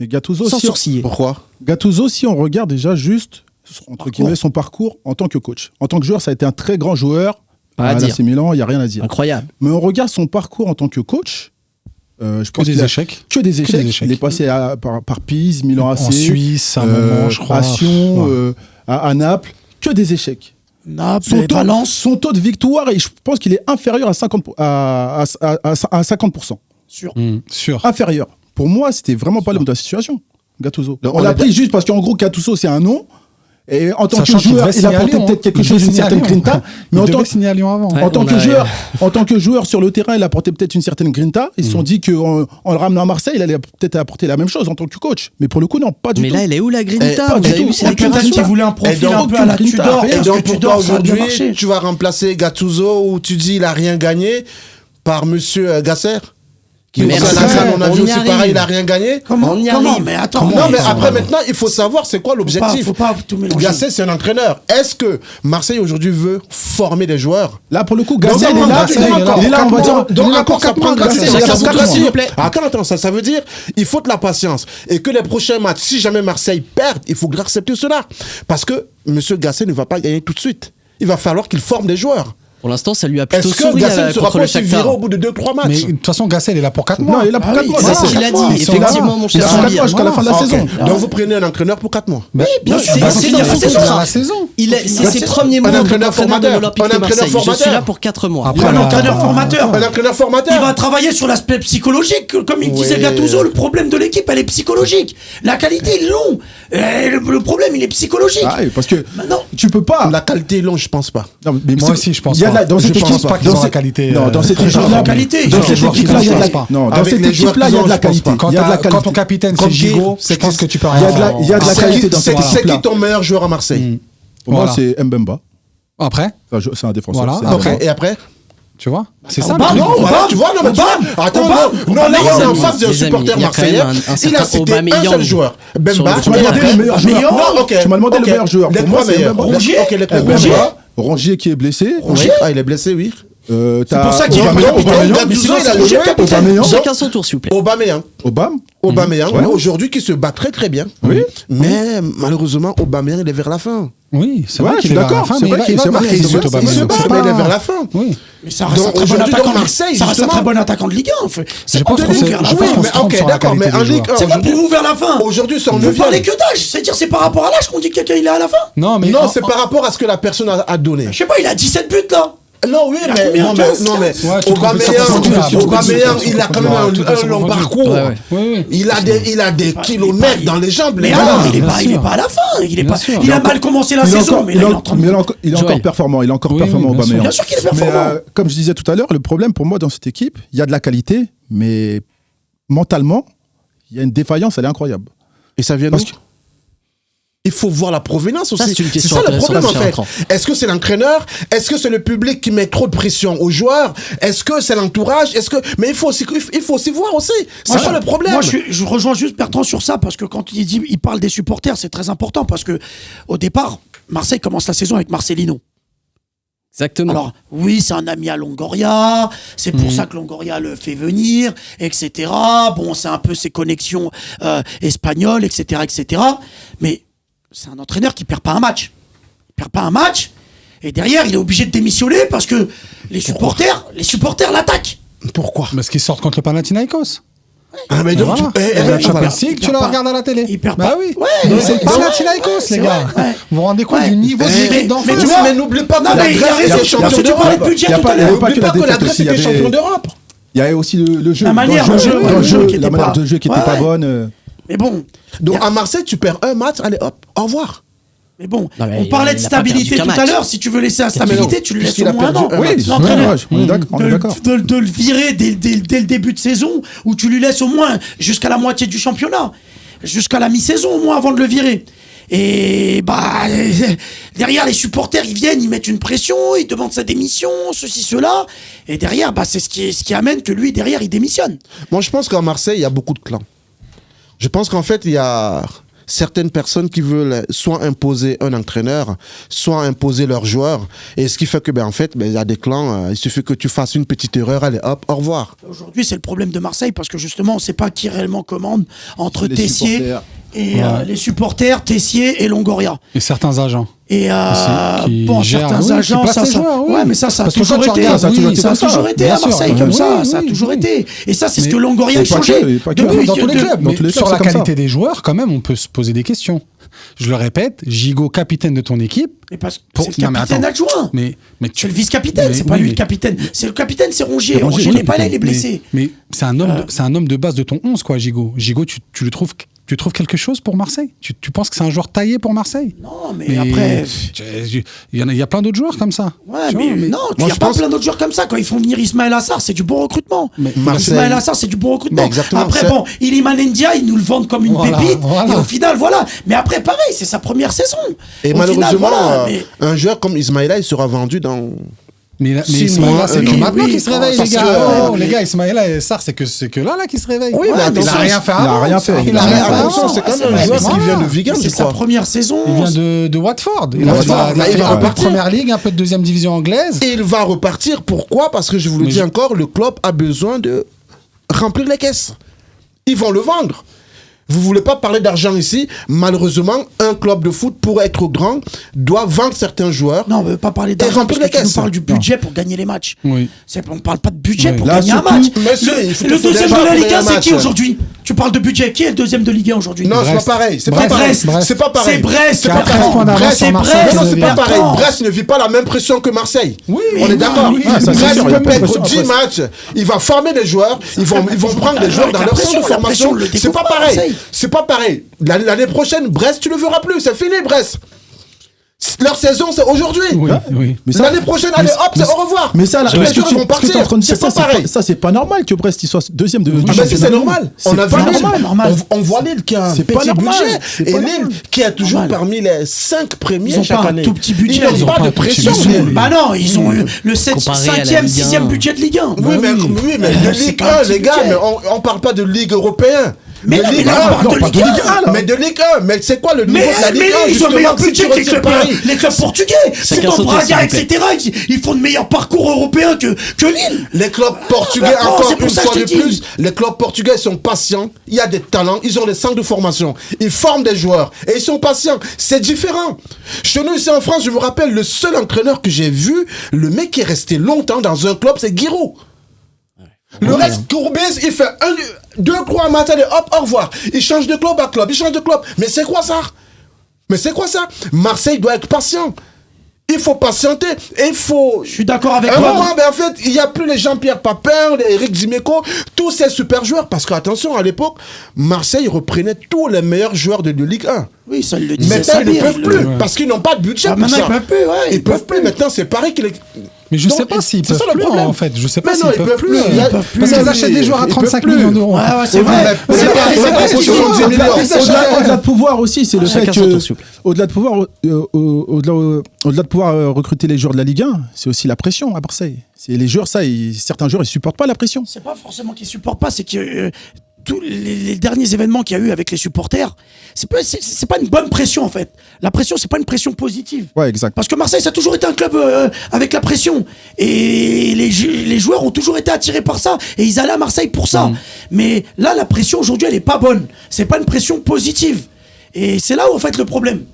Mais Gattuso, sans sourciller. Pourquoi? Gattuso, si on regarde déjà juste entre guillemets son parcours en tant que coach. En tant que joueur, ça a été un très grand joueur. À l'AC Milan, il n'y a rien à dire. Incroyable. Mais on regarde son parcours en tant que coach. Je pense des échecs. Que des échecs. Il est passé par Pise, Milan AC. En Suisse, à un moment, je crois. À Sion, à Naples. Que des échecs. Naples, Valence. Son taux de victoire, et je pense qu'il est inférieur à 50%. Sûr. Inférieur. Pour moi, c'était vraiment pas le de la situation, Gattuso. On l'a pris juste parce qu'en gros, Gattuso, c'est un nom. Et en tant Sachant que qu'il joueur, devait il signer à apportait Lyon, peut-être quelque il chose, devait une signer à certaine Lyon. grinta. Il Mais devait signer à Lyon avant. Ouais, en tant on que a- joueur, en tant que joueur sur le terrain, il apportait peut-être une certaine grinta. Ils se sont dit qu'en le ramenant à Marseille, il allait peut-être apporter la même chose en tant que coach. Mais pour le coup, non, pas du Mais tout. là, elle est où la Grinta pas Vous du avez tout. vu ses Ouais, peut-être déclarations qu'il voulait un profil donc, un peu à la aucune Tudor. grinta, Et Parce donc que pour Tudor, toi ça a bien aujourd'hui, marché. tu vas remplacer Gattuso où tu dis il a rien gagné par Monsieur Gasser qui Mais aussi merci, à la on a on vu y aussi arrive. pareil, il a rien gagné. Comment On y Comment arrive. Mais attends. Non, mais attends. après, maintenant, il faut savoir c'est quoi l'objectif. Faut pas tout mélanger. Gasset, c'est un entraîneur. Est-ce que Marseille aujourd'hui veut former des joueurs? Là, pour le coup, Donc, Gasset, il est là. Gasset, il est là. Il est là, on va dire. Donc, il est là encore pour 4 mois. ça prend Gasset, Gasset, il est là ça pour veut 4 dire- mois. s'il vous plaît. Attends, ça veut dire il faut de la patience. Et que les prochains matchs, si jamais Marseille perd, il faut accepter cela. Parce que M. Gasset ne va pas gagner tout de suite. Il va falloir qu'il forme des joueurs. Pour l'instant, ça lui a plutôt Est-ce que souri Gasset ne sera contre pas le aussi viré Shakhtar. au bout de 2-3 matchs? Mais de toute façon, Gasset, il est là pour 4 mois. Non, il est là pour Ah 4 oui, mois. C'est ce qu'il a dit, Ils sont effectivement, là. mon Il cher a 4 mois Sambir. jusqu'à la fin de la Ah, ok. saison. Donc vous prenez un entraîneur pour 4 mois. Oui, bien sûr. c'est Bah, dans faut son finir la contrat. saison. la saison. C'est ses premiers mots Un en tant entraîneur qu'entraîneur de formateur. l'Olympique Un de entraîneur Marseille. Je suis formateur. là pour 4 mois. Après, Un entraîneur Un formateur. entraîneur formateur. Il va travailler sur l'aspect psychologique, comme il disait Ouais. Gattuso. Le problème de l'équipe, elle est psychologique. La qualité, ils l'ont. Le problème, il est psychologique. Ah oui, parce que Maintenant, tu peux pas. La qualité est longue, je pense pas. Non, mais Moi c'est- aussi, je pense il y a de la- pas. Dans Je cette pense équipe, pas qu'ils dans ont la cette- qualité, Non, dans cette très équipe-là, bonne qualité. dans Ils ont cette des joueurs équipe-là, qui il y a de la- sont pas. non, dans Avec cette les joueurs équipe-là, il y a de la qu'ils ont, je pense qualité. pas. Il y a de la Quand qualité. ton capitaine, Comme c'est Gigot, qui- je pense que tu peux Il y a rien de la- faire. il y a de la C'est qualité qui- dans c'est cette qui- c'est équipe-là. qui ton meilleur joueur à Marseille? Pour moi, Voilà. c'est Mbemba. Après, C'est un défenseur. Voilà. c'est un Après. défenseur. Et après? tu vois, c'est ça le Obama, truc. Non, voilà, tu vois, non, mais tu vois. Attends, non, là, on est en face d'un les amis, supporter il y a quand même marseillais. un Il a certain cité un Aubameyang seul joueur. sur Bemba. le Tu m'as Et demandé après, le meilleur joueur. Non, ok. Tu m'as demandé le Ok. meilleur joueur. Les Pour moi, trois c'est meilleurs. Mbemba. Rongier. Ok, les trois Rongier. meilleurs. Rongier qui est blessé. Rongier. Ah, il est blessé, oui. c'est pour ça qu'il est Aubameyang, capitaine. Aubameyang, Mais sinon, il a c'est joué, Rongier capitaine. Aubameyang. Chacun son tour, s'il vous plaît. Aubameyang. Aubameyang. Ouais. Aujourd'hui, qui se bat très très bien. Oui. Mais malheureusement, Aubameyang, il est vers la fin. Oui, c'est Ouais, vrai je qu'il suis est vers la d'accord, fin, c'est mais vrai il qu'il va se bat, marquer il des se buts, bat, Aubameyang. il se C'est bat, mais il est pas- vers la fin. Oui. Mais ça reste Donc, un très bon aujourd'hui, attaquant. dans Marseille, Ça reste un justement. très bon attaquant de Ligue 1. C'est Je pas pense de qu'on nous s'est- vers la je pense fin. qu'on mais se trompe ok, sur la d'accord, mais qualité en des Ligue joueurs. 1, C'est pas pour vous vers la fin. Aujourd'hui, c'est en Vous 9e. parlez que d'âge. C'est-à-dire, c'est par rapport à l'âge qu'on dit que quelqu'un il est à la fin. Non, mais Non, c'est par rapport à ce que la personne a donné. Je sais pas, il a 17 buts là. Non, oui, Il a mais combien, non, 15, mais Ouais, tu te trompes, Aubameyang, il a quand même un long parcours. Oui, oui. Il a des kilomètres dans les jambes, les Mais gars. alors, il bien est sûr. pas à la fin. Bien sûr. Il a mal commencé la Il est saison, encore- mais là, il est en train de. il est Joël. encore performant. Il est encore Oui, performant, oui, bien sûr. Aubameyang. Bien sûr qu'il est Mais performant. comme je disais tout à l'heure, le problème pour moi dans cette équipe, il y a de la qualité, mais mentalement, il y a une défaillance, elle est incroyable. Et ça vient d'où? Parce que- Il faut voir la provenance aussi. Ça, c'est une question ça le intéressante, problème en cher fait. Bertrand. Est-ce que c'est l'entraîneur? Est-ce que c'est le public qui met trop de pression aux joueurs? Est-ce que c'est l'entourage? Mais il faut aussi voir aussi. C'est Moi, ça le problème. Moi, je rejoins juste Bertrand sur ça parce que quand il parle des supporters, c'est très important parce que au départ, Marseille commence la saison avec Marcelino. Exactement. Alors, oui, c'est un ami à Longoria, c'est pour ça que Longoria le fait venir, etc. Bon, c'est un peu ses connexions espagnoles, etc., etc. Mais c'est un entraîneur qui perd pas un match. Il perd pas un match, et derrière, il est obligé de démissionner parce que les supporters l'attaquent. Pourquoi? Parce qu'ils sortent contre le Panathinaikos. Ah, mais donc, Voilà. tu- La Champions voilà. League, Il tu perd la pas. regardes à la télé. Il perd Bah pas. oui. Ouais, Mais ouais, c'est le ouais. Panathinaikos, C'est les gars. vrai, ouais. Vous vous rendez compte Ouais. du niveau de Eh, l'équipe d'enfance? mais tu vois, mais n'oublie pas que Non, la mais il a Grèce raison, était tu champion vois, d'Europe. le budget Il y a tout pas- à il y avait l'heure. pas N'oublie que la pas que la défaite Grèce aussi, il y était avait- champion d'Europe. Il y avait aussi le jeu. La manière dans de jeu, dans le jeu qui la était manière pas- de jeu qui était Ouais. pas bonne. Mais bon, Donc Il y a- à Marseille, tu perds un match, allez hop, au revoir. mais bon, Non, mais on parlait de il a pas perdu stabilité qu'un tout à match. l'heure. Si tu veux laisser la stabilité, tu le laisses Puisqu'il au a moins un perdu an. un match. L'entraîneur. on est d'accord. On est d'accord. De le virer dès le début de saison, ou tu lui laisses au moins jusqu'à la moitié du championnat, jusqu'à la mi-saison au moins avant de le virer. Et bah derrière les supporters ils viennent, ils mettent une pression, ils demandent sa démission, ceci, cela, et derrière bah c'est ce qui amène que lui derrière il démissionne. Moi, je pense qu'à Marseille, il y a beaucoup de clans. Je pense qu'en fait, il y a certaines personnes qui veulent soit imposer un entraîneur, soit imposer leurs joueurs. Et ce qui fait que, en fait, il y a des clans, il suffit que tu fasses une petite erreur, allez, hop, au revoir. Aujourd'hui c'est le problème de Marseille parce que justement on ne sait pas qui réellement commande entre Les Tessier supporters. et les supporters, Tessier et Longoria. Et certains agents. Et Aussi, qui bon, gèrent, certains oui, qui agents, placent ça, les joueurs, oui. ouais, mais ça a Parce que toujours quand tu été, regardes, ça a oui, toujours été, ça a toujours à bien sûr. Marseille comme Oui, ça, oui, ça a oui, toujours oui. été. Et ça, c'est ce Mais- que Longoria a et pas changé. que, et pas que. Depuis- Dans tous les de- clubs, dans mais tous les sur clubs, la c'est comme qualité ça. des joueurs, quand même, on peut se poser des questions. Je le répète, Gigot, capitaine de ton équipe. Mais parce que Pour- c'est le non, mais capitaine attends. adjoint. Mais C'est le vice-capitaine, Mais c'est pas oui, lui mais- le capitaine. C'est le capitaine, c'est Rongier. Rongier, Rongier le n'est pas là, il est blessé. Mais c'est un homme, c'est un homme de base de ton 11, quoi, Gigot. Gigot, tu le trouves Tu trouves quelque chose pour Marseille? Tu penses que c'est un joueur taillé pour Marseille? Non, mais après. Il y a plein d'autres joueurs comme ça. Ouais, Tu mais vois, non, il n'y a pas plein d'autres joueurs comme ça. Quand ils font venir Ismaël Assar, c'est du bon recrutement. Marseille- Ismaël Assar, c'est du bon recrutement. Mais exactement, Après, c'est- bon, Iliman Ndiaye, ils nous le vendent comme une Voilà, pépite. voilà. Et au final, voilà. Mais après, pareil, c'est sa première saison. Et Au malheureusement, final, voilà, mais- un joueur comme Ismaïla, il sera vendu dans. Mais 6 Ismaïla, mois, c'est un que an. maintenant Oui, qu'il se réveille, parce les gars. que- Oh, les gars, Ismaïla et Sarr, c'est que là qu'il se réveille. Oui, mais il attention, a rien fait il a avant. rien fait. Il a rien fait Attention, avant. c'est quand c'est même vrai, un joueur mais qui vient de voilà. Wigan, c'est je sa crois. première saison. Il vient de Watford. Il a Watford, fait là, il va un peu de repartir. première ligue, un peu de deuxième division anglaise. Et il va repartir. Pourquoi? Parce que je vous le Mais dis je- encore, le club a besoin de remplir les caisses. Ils vont le vendre. Vous voulez pas parler d'argent ici? Malheureusement, un club de foot, pour être grand, doit vendre certains joueurs. Non, on ne veut pas parler d'argent parce remplir que les tu nous caisses. parles du budget pour gagner les matchs. Oui. On ne parle pas de budget Oui. pour Là, gagner un surtout- match. Monsieur, il faut Le qu'il faut deuxième déjà de la Ligue 1, gagner un c'est qui match. aujourd'hui? Tu parles de budget. Qui est le deuxième de Ligue 1 aujourd'hui? Non, c'est Brest. pas pareil. C'est pas Brest. pareil. Brest. C'est pas pareil. C'est Brest. C'est pas Qui a 13 pareil. points d'avance Brest, sur c'est Marseille. Brest. Non, c'est pas Bertrand. pareil. Brest ne vit pas la même pression que Marseille. Oui, On est d'accord. oui, ça, c'est Brest sûr, il y a peut pas de perdre pression 10 à Brest. matchs. Il va former des joueurs. Ils vont prendre des joueurs avec dans la leur pression, centre de la pression, formation. le C'est pas découvre pas, pareil. Marseille. C'est pas pareil. L'année prochaine, Brest, tu le verras plus. C'est fini, Brest. Leur saison, c'est aujourd'hui. Oui, oui. Mais ça- L'année prochaine, allez, hop, c'est au revoir. Mais ça, là, Tous les ce que joueurs tu vont ce que t'es partir. en train de dire, C'est pas pareil. ça, c'est pas normal que Brest il soit deuxième de. Ah bah si, c'est normal. On a vu pas Lille. normal. On voit Lille qui a un C'est pas petit normal. budget. C'est Et pas Lille normal. qui est toujours Normal. parmi les 5 premiers Ils ont chaque pas un année. tout petit budget. Ils Ils n'ont ont pas pas de un tout petit pression. budget. Bah non, ils ont eu le Comparé à la 5e, Ligue 6e 1. budget de Ligue 1. Oui, mais de C'est Ligue pas un 1, petit les gars, budget. mais on parle pas de Ligue européenne. Mais de non, mais Ligue là, on 1. parle de pas Ligue 1. Mais de Ligue 1. Mais c'est quoi le niveau Mais, de la Ligue 1 ils ont justement, le meilleur si budget tu que les retires clubs, Paris? les clubs portugais. C'est Chacun en son tour, Braga, s'il vous plaît. etc. Ils font de meilleurs parcours européens que Lille. Les clubs portugais, D'accord, encore c'est pour une ça fois que de je te dis. plus, les clubs portugais sont patients. Il y a des talents, ils ont des centres de formation. Ils forment des joueurs et ils sont patients. C'est différent. Chez nous, ici en France, je me rappelle, le seul entraîneur que j'ai vu, le mec qui est resté longtemps dans un club, c'est Giroud. Le reste, Courbis, il fait 2, 3 matins et hop, au revoir. Il change de club à club, il change de club. Mais c'est quoi ça? Mais c'est quoi ça? Marseille doit être patient. Il faut patienter. Et il faut... Je suis d'accord avec À un toi. moment, ben, en fait, il n'y a plus les Jean-Pierre Papin, les Eric Dimeco, tous ces super joueurs. Parce qu'attention, à l'époque, Marseille reprenait tous les meilleurs joueurs de Ligue 1. Oui, ça le disait. Maintenant, ils ne Samir, peuvent plus. Parce qu'ils n'ont pas de budget Ah, pour maintenant, ça. ils peuvent plus, ouais, Ils peuvent plus. Maintenant, c'est pareil qu'il est... Mais je Donc, sais pas s'ils c'est peuvent ça le plus, problème. en fait. Je sais pas Mais s'ils non, ils peuvent plus. plus. Ils peuvent plus. Parce qu'ils Oui, achètent des joueurs à ils 35 peuvent plus. millions d'euros. Ouais, ouais, c'est vrai. Mais c'est pas- c'est pas qu'ils qu'ils ont ont- 10 millions. Au-delà de pouvoir aussi, c'est le fait Chacun son que tour, s'il vous plaît. au-delà de pouvoir, au-delà de pouvoir recruter les joueurs de la Ligue 1, c'est aussi la pression à Marseille. C'est les joueurs, certains joueurs, ils supportent pas la pression. C'est pas forcément qu'ils supportent pas, c'est que tous les derniers événements qu'il y a eu avec les supporters, c'est pas une bonne pression en fait. La pression, c'est pas une pression positive. Ouais, exact. Parce que Marseille, ça a toujours été un club avec la pression. Et les joueurs ont toujours été attirés par ça. Et ils allaient à Marseille pour ça. Mais là, la pression aujourd'hui, elle est pas bonne. C'est pas une pression positive. Et c'est là où, en fait, le problème.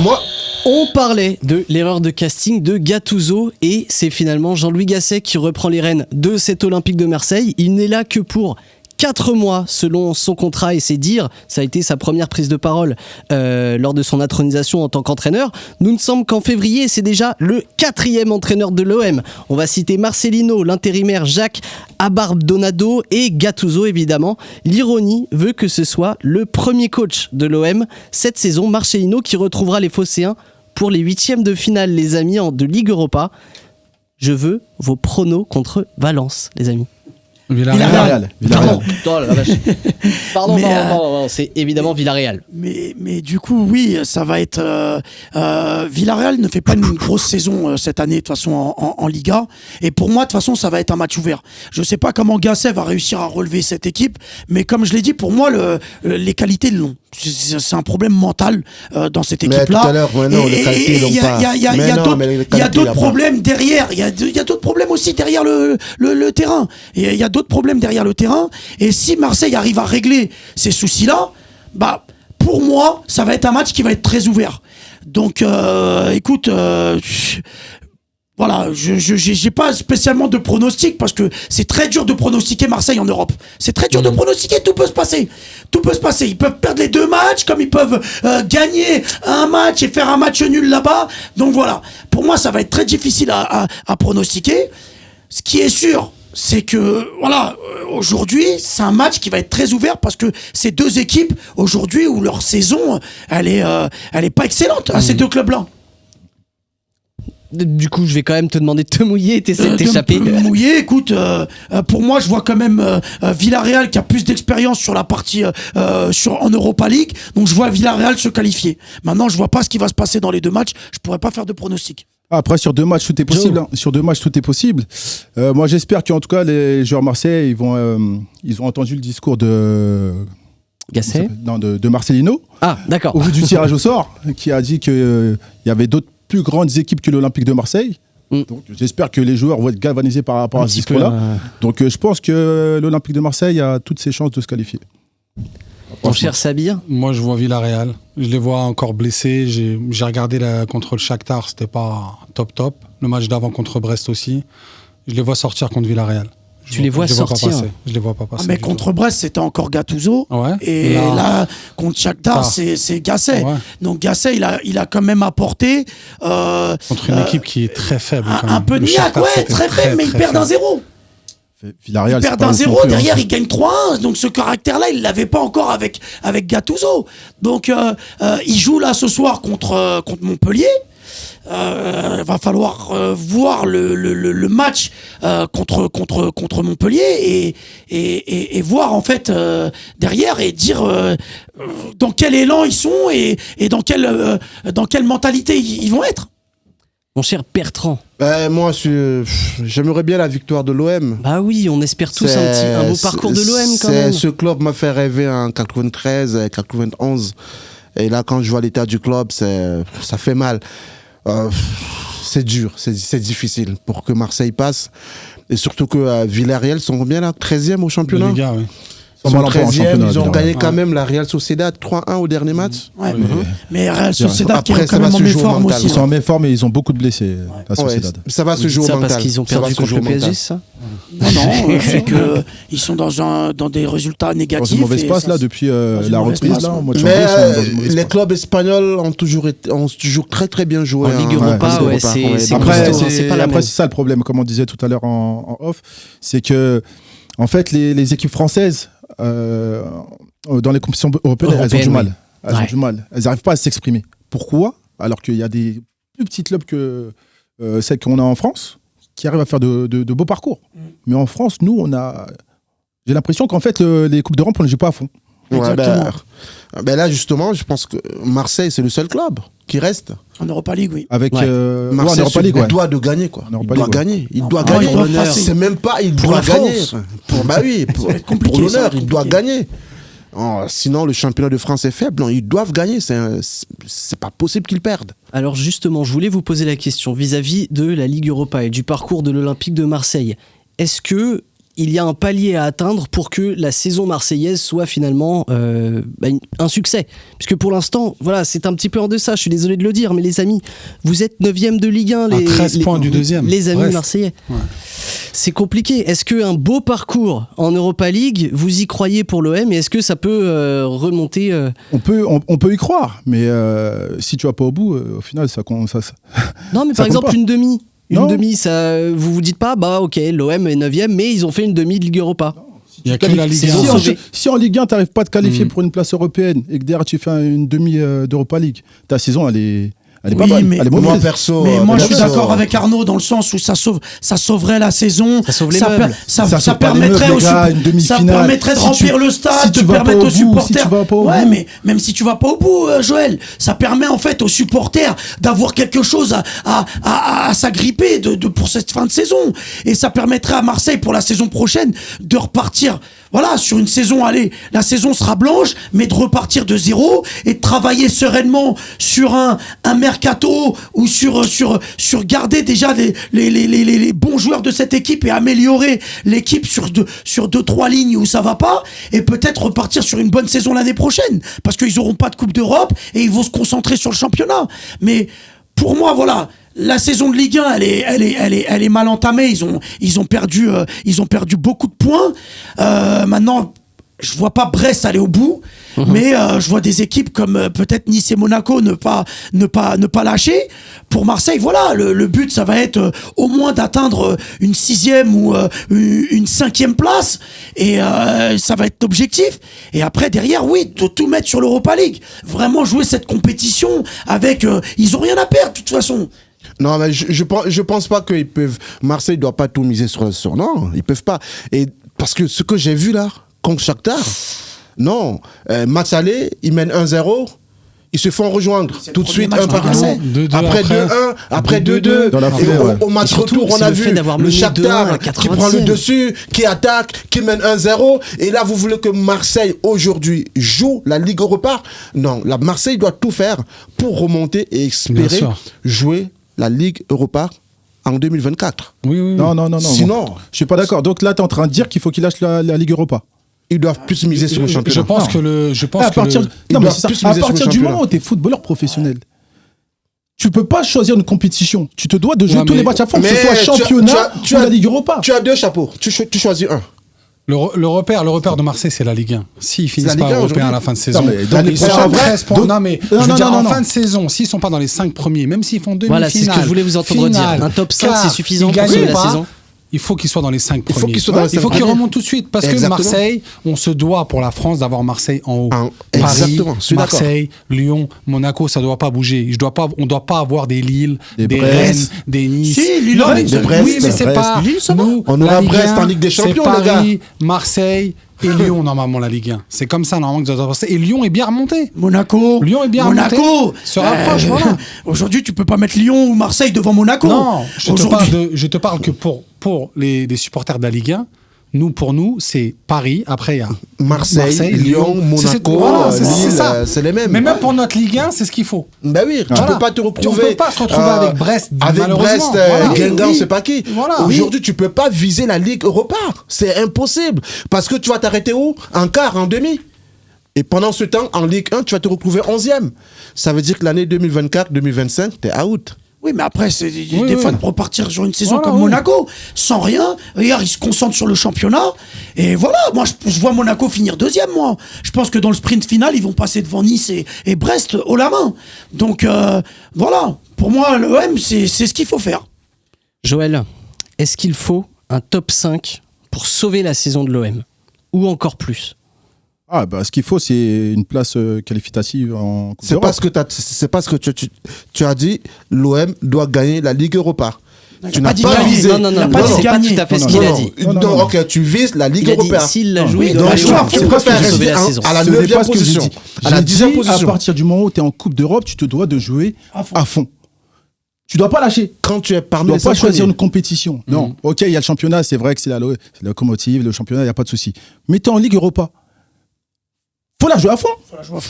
Moi, On parlait de l'erreur de casting de Gattuso et c'est finalement Jean-Louis Gasset qui reprend les rênes de cet Olympique de Marseille. Il n'est là que pour 4 mois selon son contrat et ses dires. Ça a été sa première prise de parole lors de son intronisation en tant qu'entraîneur. Nous ne sommes qu'en février, c'est déjà le 4e entraîneur de l'OM. On va citer Marcelino, l'intérimaire Jacques Abardonado et Gattuso évidemment. L'ironie veut que ce soit le premier coach de l'OM cette saison, Marcelino, qui retrouvera les Phocéens pour les 8e de finale, les amis, de Ligue Europa. Je veux vos pronos contre Valence, les amis. Villarreal. Pardon, oh la vache. Pardon, Mais, pardon, c'est évidemment Villarreal. Mais du coup, oui, ça va être... Villarreal ne fait pas une grosse saison cette année, de toute façon, en Liga. Et pour moi, de toute façon, ça va être un match ouvert. Je ne sais pas comment Gasset va réussir à relever cette équipe, mais comme je l'ai dit, pour moi, les qualités l'ont. C'est un problème mental dans cette Mais équipe-là. tout à l'heure, ouais, non, les qualités, ils l'ont pas. Il y a Mais non, mais les d'autres qualités, il y a pas. problèmes derrière. Il y a d'autres problèmes aussi derrière le terrain. Et il y a d'autres problèmes derrière le terrain. Et si Marseille arrive à régler ces soucis-là, bah, pour moi, ça va être un match qui va être très ouvert. Donc, écoute... Voilà, j'ai pas spécialement de pronostic parce que c'est très dur de pronostiquer Marseille en Europe. C'est très dur de pronostiquer, tout peut se passer. Tout peut se passer. Ils peuvent perdre les 2 matchs comme ils peuvent gagner un match et faire un match nul là-bas. Donc voilà, pour moi ça va être très difficile à pronostiquer. Ce qui est sûr, c'est que, voilà, aujourd'hui, c'est un match qui va être très ouvert parce que ces deux équipes, aujourd'hui, où leur saison, elle est pas excellente à ces deux clubs-là. Du coup, je vais quand même te demander de te mouiller, t'essaies de t'échapper. Mouillé, écoute, pour moi, je vois quand même Villarreal qui a plus d'expérience sur la partie en Europa League, donc je vois Villarreal se qualifier. Maintenant, je vois pas ce qui va se passer dans les deux matchs. Je pourrais pas faire de pronostic. Après, sur 2 matchs, tout est possible. Sur 2 matchs, tout est possible. Moi, j'espère qu'en tout cas, les joueurs Marseille, ils ont entendu le discours de Gasset. Non, de Marcelino. Ah, d'accord. Au vu du tirage au sort, qui a dit qu'il y avait d'autres plus grandes équipes que l'Olympique de Marseille. Donc, j'espère que les joueurs vont être galvanisés par rapport à ce discours-là. Donc, je pense que l'Olympique de Marseille a toutes ses chances de se qualifier. Mon cher Sabir. Moi, je vois Villarreal. Je les vois encore blessés. J'ai regardé contre le Shakhtar, c'était pas top. Le match d'avant contre Brest aussi. Je les vois sortir contre Villarreal. Tu les vois sortir. Je les vois pas passer. Mais contre Brest, c'était encore Gattuso. Ouais. Et là, contre Shakhtar, c'est Gasset. Ouais. Donc Gasset, il a quand même apporté. Contre une équipe qui est très faible. Un peu niaque, ouais, très faible, mais ils perdent 1-0. Villarreal, ils perdent 1-0, derrière ils gagnent 3-1, donc ce caractère-là, il l'avait pas encore avec Gattuso. Donc il joue là ce soir contre Montpellier. Va falloir voir le match contre Montpellier et voir en fait derrière et dire dans quel élan ils sont et dans quelle mentalité ils vont être. Mon cher Bertrand. Moi, j'aimerais bien la victoire de l'OM. Bah oui, on espère tous un beau parcours de l'OM quand même. Ce club m'a fait rêver en 93, 91. Et là, quand je vois l'état du club, ça fait mal. C'est dur, c'est difficile pour que Marseille passe. Et surtout que Villarreal sont combien là 13e au championnat. Liga, oui. Ils sont 13e, ils ont gagné quand même la Real Sociedad 3-1 au dernier match. Ouais, mais Real Sociedad qui Après, est quand même en méforme aussi. Ils sont en méforme et ils ont beaucoup de blessés, la Sociedad. Ça va se jouer au mental. Parce qu'ils ont perdu contre le PSG, ça Non, c'est qu'ils sont dans des résultats négatifs. Dans une mauvaise passe là depuis la reprise là. Mais les clubs espagnols ont toujours très très bien joué. En Ligue Europa, c'est après c'est ça le problème, comme on disait tout à l'heure en off, c'est que en fait les équipes françaises dans les compétitions européennes, elles ont du mal. Elles ont du mal. Elles n'arrivent pas à s'exprimer. Pourquoi ? Alors qu'il y a des plus petits clubs que celles qu'on a en France qui arrivent à faire de beaux parcours. Mais en France, nous, j'ai l'impression qu'en fait, les Coupes d'Europe, on ne joue pas à fond. Ouais, là, justement, je pense que Marseille, c'est le seul club qui reste. En Europa League, oui. Avec Marseille, il doit de gagner, quoi. Il doit gagner. Il doit gagner. C'est même pas, il doit gagner. Pour l'honneur, il doit gagner. Sinon, le championnat de France est faible. Non, ils doivent gagner. C'est pas possible qu'ils perdent. Alors justement, je voulais vous poser la question vis-à-vis de la Ligue Europa et du parcours de l'Olympique de Marseille. Est-ce que il y a un palier à atteindre pour que la saison marseillaise soit finalement un succès? Puisque pour l'instant, voilà, c'est un petit peu en deçà, je suis désolé de le dire, mais les amis, vous êtes 9e de Ligue 1, à 13 points du deuxième. Les amis marseillais. Ouais. C'est compliqué. Est-ce qu'un beau parcours en Europa League, vous y croyez pour l'OM, et est-ce que ça peut remonter on peut y croire, mais si tu vas pas au bout, au final, ça. Non, mais par exemple, une demi. Ça, vous vous dites pas, bah ok, l'OM est 9e, mais ils ont fait une demi de Ligue Europa. Il y a que la Ligue 1. Si en Ligue 1, tu n'arrives pas à te qualifier pour une place européenne et que derrière tu fais une demi d'Europa League, ta saison, elle est pas bonne. Mais moi, je suis d'accord avec Arnaud dans le sens où ça sauverait la saison. Ça sauve les meubles. Ça permettrait de remplir le stade, de permettre aux supporters. Ouais, mais même si tu vas pas au bout, Joël, ça permet en fait aux supporters d'avoir quelque chose à s'agripper pour cette fin de saison. Et ça permettrait à Marseille pour la saison prochaine de repartir. Voilà, sur une saison, la saison sera blanche, mais de repartir de zéro et de travailler sereinement sur un mercato ou sur garder déjà les bons joueurs de cette équipe et améliorer l'équipe sur deux, trois lignes où ça va pas et peut-être repartir sur une bonne saison l'année prochaine parce qu'ils auront pas de Coupe d'Europe et ils vont se concentrer sur le championnat. Mais pour moi, voilà. La saison de Ligue 1, elle est mal entamée. Ils ont perdu beaucoup de points. Maintenant, je vois pas Brest aller au bout. Mais je vois des équipes comme peut-être Nice et Monaco ne pas lâcher. Pour Marseille, voilà, le but, ça va être au moins d'atteindre une 6e ou une 5e place. Et ça va être l'objectif. Et après, derrière, oui, de tout mettre sur l'Europa League. Vraiment jouer cette compétition avec... ils ont rien à perdre, de toute façon. Non, mais je pense pas qu'ils peuvent. Marseille ne doit pas tout miser sur. Non, ils peuvent pas. Et parce que ce que j'ai vu là, contre Shakhtar, non, match aller, ils mènent 1-0. Ils se font rejoindre tout de suite, 1 partout. Après 2-1, après 2-2. Dans la foulée, au match retour, on a vu le Shakhtar qui prend le dessus, qui attaque, qui mène 1-0. Et là, vous voulez que Marseille, aujourd'hui, joue la Ligue Europa? Non, la Marseille doit tout faire pour remonter et espérer jouer la Ligue Europa en 2024. Oui. Non. Sinon, je suis pas d'accord. Donc là, tu es en train de dire qu'il faut qu'il lâche la Ligue Europa. Ils doivent plus miser sur le championnat. Je pense que à partir du moment où tu es footballeur professionnel, tu peux pas choisir une compétition. Tu te dois de jouer tous les matchs à fond, que ce soit championnat ou la Ligue Europa. Tu as 2 chapeaux. Tu choisis un. Le repère de Marseille, c'est la Ligue 1. S'ils finissent pas européens à la fin de saison, ils sont à 13 points. Non, mais je veux dire, en fin de saison, s'ils sont pas dans les 5 premiers, même s'ils font demi-finale, voilà, c'est ce que je voulais vous entendre dire. Un top 5, c'est suffisant pour sauver la saison. Il faut qu'ils soient dans les 5 premiers. Il faut qu'ils remontent tout de suite. Parce que Marseille, on se doit pour la France d'avoir Marseille en haut. Paris, Marseille, Lyon, Monaco, ça ne doit pas bouger. On ne doit pas avoir des Lille, des Rennes, des Nice. Si, Lille, Brest. Oui, mais c'est pas. Nous, on aura Brest en Ligue des Champions, les gars. Paris, Marseille et Lyon, normalement, la Ligue 1. C'est comme ça, normalement, que ça doit passer. Et Lyon est bien remonté. Lyon est bien remonté. Se rapproche, voilà. Aujourd'hui, tu peux pas mettre Lyon ou Marseille devant Monaco. Non, je te parle que pour les supporters de la Ligue 1, pour nous, c'est Paris. Après, il y a Marseille, Lyon, Monaco, Lille, c'est les mêmes. Mais même pour notre Ligue 1, c'est ce qu'il faut. Ben oui, tu peux pas te retrouver. On peut pas se retrouver avec Brest, malheureusement. Guingamp, c'est pas qui. Voilà. Aujourd'hui, tu peux pas viser la Ligue Europa. C'est impossible. Parce que tu vas t'arrêter où? En quart, en demi. Et pendant ce temps, en Ligue 1, tu vas te retrouver 11e. Ça veut dire que l'année 2024-2025, t'es out. Oui, mais après, c'est des fois de repartir sur une saison comme Monaco, sans rien. Regarde, ils se concentrent sur le championnat. Et voilà, moi, je vois Monaco finir 2e, moi. Je pense que dans le sprint final, ils vont passer devant Nice et Brest haut la main. Donc, voilà. Pour moi, l'OM, c'est ce qu'il faut faire. Joël, est-ce qu'il faut un top 5 pour sauver la saison de l'OM? Ou encore plus? Ce qu'il faut, c'est une place qualificative en Coupe d'Europe. C'est pas ce que tu as dit. L'OM doit gagner la Ligue Europa. Tu n'as pas visé. Non, c'est pas tout à fait ce qu'il a dit. Donc, ok, tu vises la Ligue Europa. S'il l'a joué, donc tu préfères rester à la 9e position, à la 10e position. À partir du moment où tu es en Coupe d'Europe, tu te dois de jouer à fond. Tu dois pas lâcher. Quand tu es parmi les 5 premiers. Tu dois pas choisir une compétition. Non. Ok, il y a le championnat, c'est vrai que c'est la locomotive, le championnat, il n'y a pas de souci. Mais tu es en Ligue Europa. Faut la jouer à fond.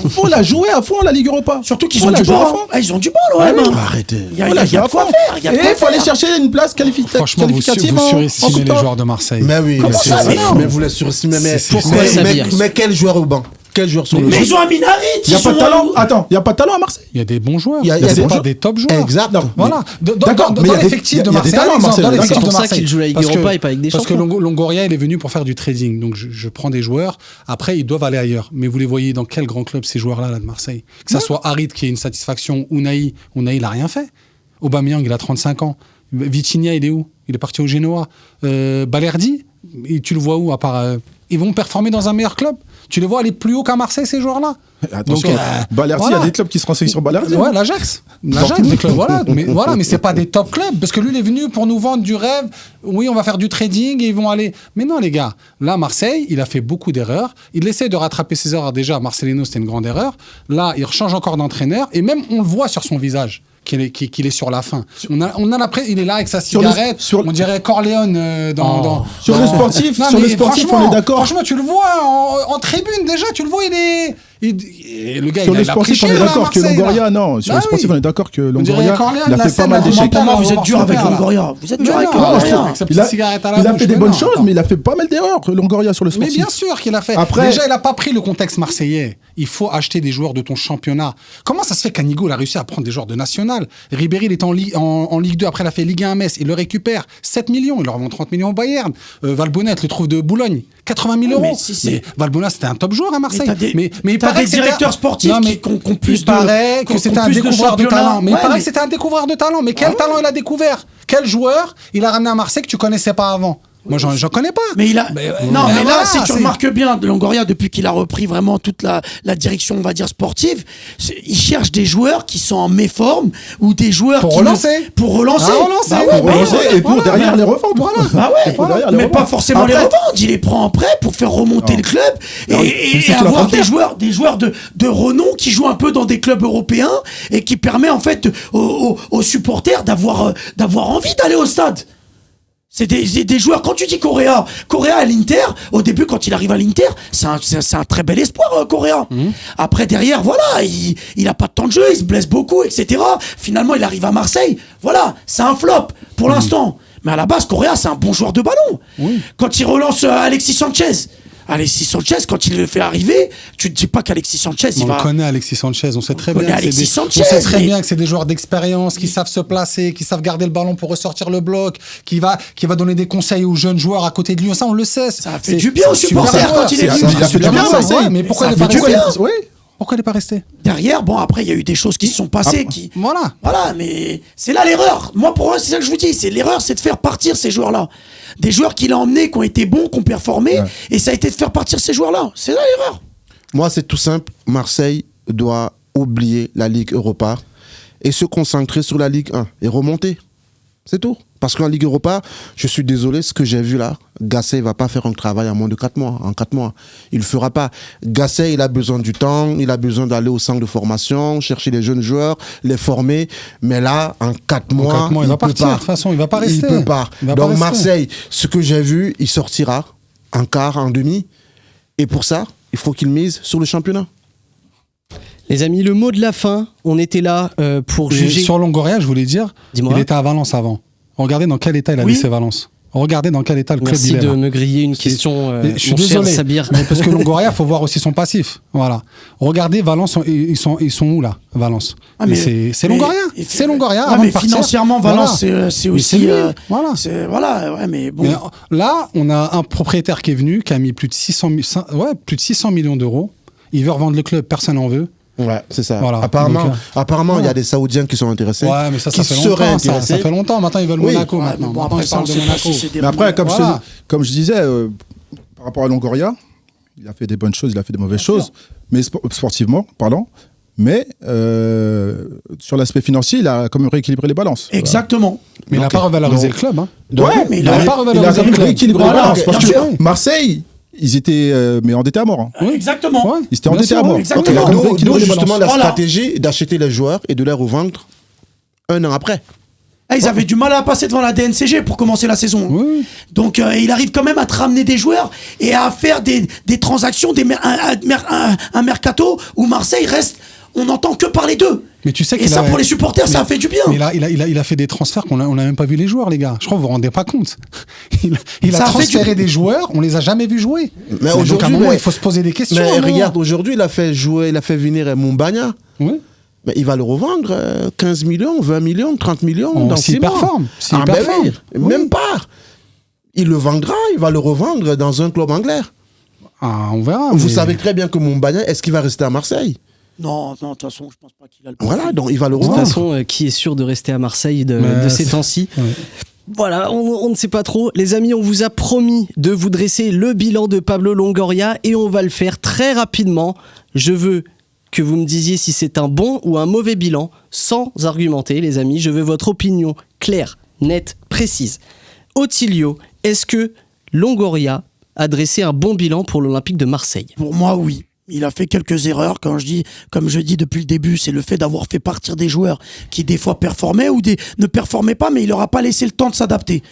Faut la jouer à fond, la Ligue Europa. Surtout qu'ils ont du ball. Ils ont du ball, l'OM. Arrêtez. Il y a quoi faire. Et il faut aller chercher une place qualificative. Franchement, vous surestimez les joueurs de Marseille. Mais oui, mais vous les surestimez. Mais quel joueur au banc? Quel joueur sur le Mais ils ont un Minarit. Il n'y a pas de talent. Attends, il n'y a pas de talent à Marseille. Il y a des bons joueurs. Il y a pas des top joueurs. Exact. Voilà. D'accord. Dans l'effectif de Marseille. C'est pour ça qu'il joue la Ligue Europa et pas avec des champions. Parce que Longoria, il est venu pour faire du trading. Donc je prends des joueurs. Après, ils doivent aller ailleurs. Mais vous les voyez dans quel grand club ces joueurs-là de Marseille? Que ça soit Harit qui est une satisfaction, Unai, il n'a rien fait. Aubameyang, il a 35 ans. Vitinha, il est où? Il est parti au Genoa. Balerdi, tu le vois où à part ils vont performer dans un meilleur club? Tu les vois aller plus haut qu'à Marseille, ces joueurs-là? Attention, Balerdi, il y a des clubs qui se renseignent sur Balerdi. Ouais, l'Ajax, des clubs, mais c'est pas des top clubs, parce que lui, il est venu pour nous vendre du rêve. Oui, on va faire du trading et ils vont aller. Mais non, les gars, là, Marseille, il a fait beaucoup d'erreurs. Il essaie de rattraper ses erreurs. Déjà, Marcelino, c'était une grande erreur. Là, il change encore d'entraîneur et même on le voit sur son visage qu'il est sur la fin. On a l'impression, il est là avec sa cigarette. On dirait Corleone sur le sportif, on est d'accord. Franchement, tu le vois en tribune déjà, tu le vois, le gars, sur le sportif, on est d'accord que Longoria, non. Sur le sportif, on est d'accord que Longoria, il a fait pas mal d'échecs. Vous êtes dur avec Longoria. Vous êtes dur avec Longoria. Il a fait des bonnes choses, mais il a fait pas mal d'erreurs, Longoria, sur le sportif. Mais bien sûr qu'il a fait. Déjà, il n'a pas pris le contexte marseillais. Il faut acheter des joueurs de ton championnat. Comment ça se fait qu'Anigo a réussi à prendre des joueurs de national? Ribéry, il est en Ligue 2, après il a fait Ligue 1 à Metz, il le récupère. 7 millions, il leur revend 30 millions au Bayern. Valbonnet le trouve de Boulogne. 80 000 euros. Mais Valbuena, c'était un top joueur à Marseille. Mais il t'as paraît des que c'était directeurs sportifs qui ont plus il paraît que c'était un découvreur de talent. Mais il paraît mais que c'était un découvreur de talent. Mais quel talent il a découvert? Quel joueur il a ramené à Marseille que tu connaissais pas avant? Moi, j'en connais pas. Mais il a. Mais là, voilà, si tu remarques bien, Longoria, depuis qu'il a repris vraiment toute la direction, on va dire, sportive, il cherche des joueurs qui sont en méforme ou des joueurs Pour qui. relancer. Pour relancer. Et pour derrière les revendre. Voilà. Bah ouais, derrière les mais revendre. pas forcément les revendre. Il les prend en prêt pour faire remonter le club et avoir des joueurs de renom qui jouent un peu dans des clubs européens et qui permet en fait aux supporters d'avoir envie d'aller au stade. C'est des joueurs, quand tu dis Correa à l'Inter, au début quand il arrive à l'Inter, c'est un très bel espoir, Correa. Après derrière, voilà, il a pas de temps de jeu, il se blesse beaucoup, etc. Finalement il arrive à Marseille, voilà, c'est un flop pour l'instant. Mais à la base, Correa c'est un bon joueur de ballon. Quand il relance Alexis Sanchez, quand il le fait arriver, tu te dis pas qu'Alexis Sanchez, il va. On connaît Alexis Sanchez, on sait très bien. On sait très bien que c'est des joueurs d'expérience, qui savent se placer, qui savent garder le ballon pour ressortir le bloc, qui va donner des conseils aux jeunes joueurs à côté de lui. Ça, on le sait. Ça a fait du bien aux supporters quand il est venu. Ça fait du bien à Marseille. Mais pourquoi il n'est Ça pas fait du resté? bien. Pourquoi il n'est pas resté? Derrière, bon, après, il y a eu des choses qui se sont passées. Voilà, mais c'est là l'erreur. Moi, pour moi, c'est ça que je vous dis. L'erreur, c'est de faire partir ces joueurs-là. Des joueurs qu'il a emmenés, qui ont été bons, qui ont performé. Et ça a été de faire partir ces joueurs-là. C'est là l'erreur. Moi, c'est tout simple. Marseille doit oublier la Ligue Europa et se concentrer sur la Ligue 1 et remonter. C'est tout. Parce qu'en Ligue Europa, je suis désolé, ce que j'ai vu là, Gasset ne va pas faire un travail en moins de 4 mois. En 4 mois, il ne le fera pas. Gasset, il a besoin du temps, il a besoin d'aller au centre de formation, chercher les jeunes joueurs, les former. Mais là, en 4 mois, il va partir. De toute façon, il ne va pas rester. Il ne peut pas. Donc Marseille, ce que j'ai vu, il sortira en quart, en demi. Et pour ça, il faut qu'il mise sur le championnat. Les amis, le mot de la fin, on était là pour juger. Sur Longoria, je voulais dire, Dis-moi. il était à Valence avant. Regardez dans quel état il a laissé Valence. Regardez dans quel état le club il est. Merci de me griller une question, je suis désolé, Sabir. Parce que Longoria, il faut voir aussi son passif. Voilà. Regardez Valence, ils sont où là, Valence? C'est Longoria. C'est Longoria. Mais financièrement, Valence, c'est aussi. Mais bon. Mais là, on a un propriétaire qui est venu, qui a mis plus de 600 millions d'euros. Il veut revendre le club, personne n'en veut. Ouais, c'est ça. Voilà. Apparemment, il y a des Saoudiens qui sont intéressés. Ouais, mais ça qui fait seraient longtemps. Ça fait longtemps. Maintenant, ils veulent Monaco. Maintenant, après, ils parlent de Monaco. Mais après, comme je disais, par rapport à Longoria, il a fait des bonnes choses, il a fait des mauvaises choses, mais sportivement parlant. Mais sur l'aspect financier, il a quand même rééquilibré les balances. Exactement. Mais il n'a pas revalorisé le club. Mais il a pas revalorisé le club. Rééquilibré les balances. Parce que Marseille, ils étaient mais endettés à mort. Exactement. Ils étaient endettés à mort. D'où justement la stratégie d'acheter les joueurs et de les revendre un an après. Ils avaient du mal à passer devant la DNCG pour commencer la saison. Oui. Donc il arrive quand même à te ramener des joueurs et à faire des transactions, un mercato où Marseille reste, on n'entend que parler d'eux. Mais tu sais et ça, pour les supporters, ça a fait du bien. Mais il a fait des transferts qu'on n'a même pas vu les joueurs, les gars. Je crois que vous vous rendez pas compte. Il a transféré des joueurs, on les a jamais vus jouer. Mais donc à un moment, il faut se poser des questions. Mais regarde, aujourd'hui, il a fait venir Mumbagna. Oui. Mais il va le revendre 15 millions, 20 millions, 30 millions dans 6 mois. S'il performe. Même pas. Il le vendra, il va le revendre dans un club anglais. On verra. Vous savez très bien que Mumbagna, est-ce qu'il va rester à Marseille? Non, de toute façon, je pense pas qu'il a le profil. Voilà, donc il va le De toute revendre. façon, qui est sûr de rester à Marseille de ces temps-ci? Voilà, on ne sait pas trop. Les amis, on vous a promis de vous dresser le bilan de Pablo Longoria et on va le faire très rapidement. Je veux que vous me disiez si c'est un bon ou un mauvais bilan, sans argumenter, les amis. Je veux votre opinion claire, nette, précise. Otilio, est-ce que Longoria a dressé un bon bilan pour l'Olympique de Marseille? Pour moi, oui. Il a fait quelques erreurs. Comme je dis depuis le début, c'est le fait d'avoir fait partir des joueurs qui des fois performaient ou ne performaient pas, mais il leur a pas laissé le temps de s'adapter.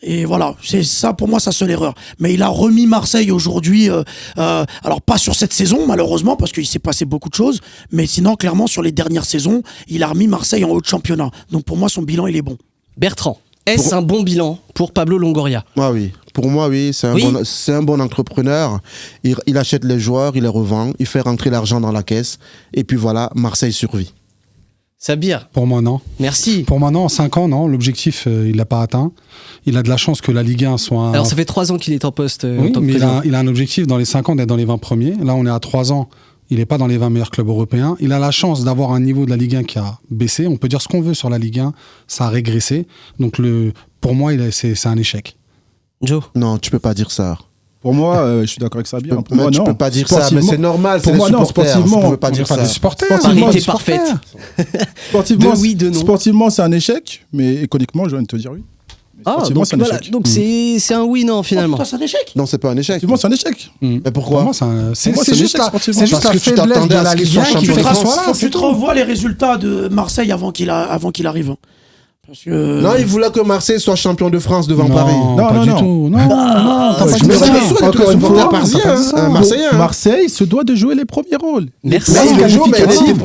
Et voilà, c'est ça pour moi sa seule erreur. Mais il a remis Marseille aujourd'hui, alors pas sur cette saison malheureusement parce qu'il s'est passé beaucoup de choses, mais sinon clairement sur les dernières saisons, il a remis Marseille en haut de championnat. Donc pour moi son bilan il est bon. Bertrand, est-ce un bon bilan pour Pablo Longoria? Oui. Pour moi, oui, c'est un bon entrepreneur. Il achète les joueurs, il les revend, il fait rentrer l'argent dans la caisse. Et puis voilà, Marseille survit. Sabir, Pour moi, non. merci. Pour moi, non. En 5 ans, non. L'objectif, il l'a pas atteint. Il a de la chance que la Ligue 1 soit... Alors, ça fait 3 ans qu'il est en poste en Oui, tant que mais président. il a un objectif dans les 5 ans d'être dans les 20 premiers. Là, on est à 3 ans. Il n'est pas dans les 20 meilleurs clubs européens. Il a la chance d'avoir un niveau de la Ligue 1 qui a baissé. On peut dire ce qu'on veut sur la Ligue 1. Ça a régressé. Donc, pour moi, c'est un échec. Joe. Non, tu peux pas dire ça. Pour moi, je suis d'accord avec Sabir. Pour Mais moi, tu non. peux pas dire ça, mais Sportivement- c'est normal, c'est pour les moi, non, supporters. sportivement, Tu peux pas On n'est dire pas ça. des supporters. Sportivement, Parité c'est parfaite. Sportivement, De oui, de non. sportivement, c'est un échec, mais économiquement, je viens de te dire oui. Mais Ah, sportivement, donc c'est un voilà. échec. Donc c'est un oui, non, finalement. Toi, c'est un échec. Non, c'est pas un échec. Sportivement, c'est un échec. Mais Pour pourquoi moi, c'est moi, c'est juste l'échec la, sportivement. c'est juste Parce la que tu faiblesse t'attendais de à la ce qu'il Ligue soit 1 qui champion fait de qu'on France. soit là. Faut que c'est tu te tout. revois les résultats de Marseille avant qu'il arrive. Parce que... Non, il voulait que Marseille soit champion de France devant Non, Paris. Non, pas non, du non. tout. Non, non, ouais, t'as pas je dit me ça. souviens. Tous les Encore une supporters fois, parisiens, t'as pas dit ça. marseillais. hein. Marseille se doit de jouer les premiers rôles. Merci. Mais il le joue, mais il qualificatif.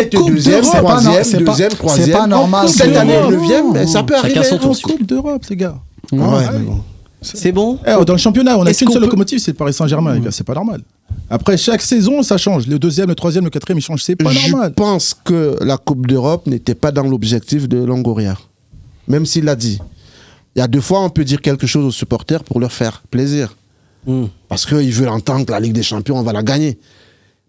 était En deuxième, Coupe d'Europe, troisième, c'est pas- deuxième, c'est troisième. pas normal Cette que- année, Non, 9e, mais ça peut Chacun arriver. son En tour. Coupe d'Europe, les gars. Ouais, mais bon. C'est bon. Dans le championnat, on a Est-ce qu'une qu'on seule peut- locomotive, c'est le Paris Saint-Germain, les gars. C'est pas normal. Après, chaque saison, ça change. Le deuxième, le troisième, le quatrième, ils changent. C'est pas Je normal. pense que la Coupe d'Europe n'était pas dans l'objectif de Longoria. Même s'il l'a dit. Il y a 2 fois, on peut dire quelque chose aux supporters pour leur faire plaisir. Parce qu'ils veulent entendre que la Ligue des Champions, on va la gagner.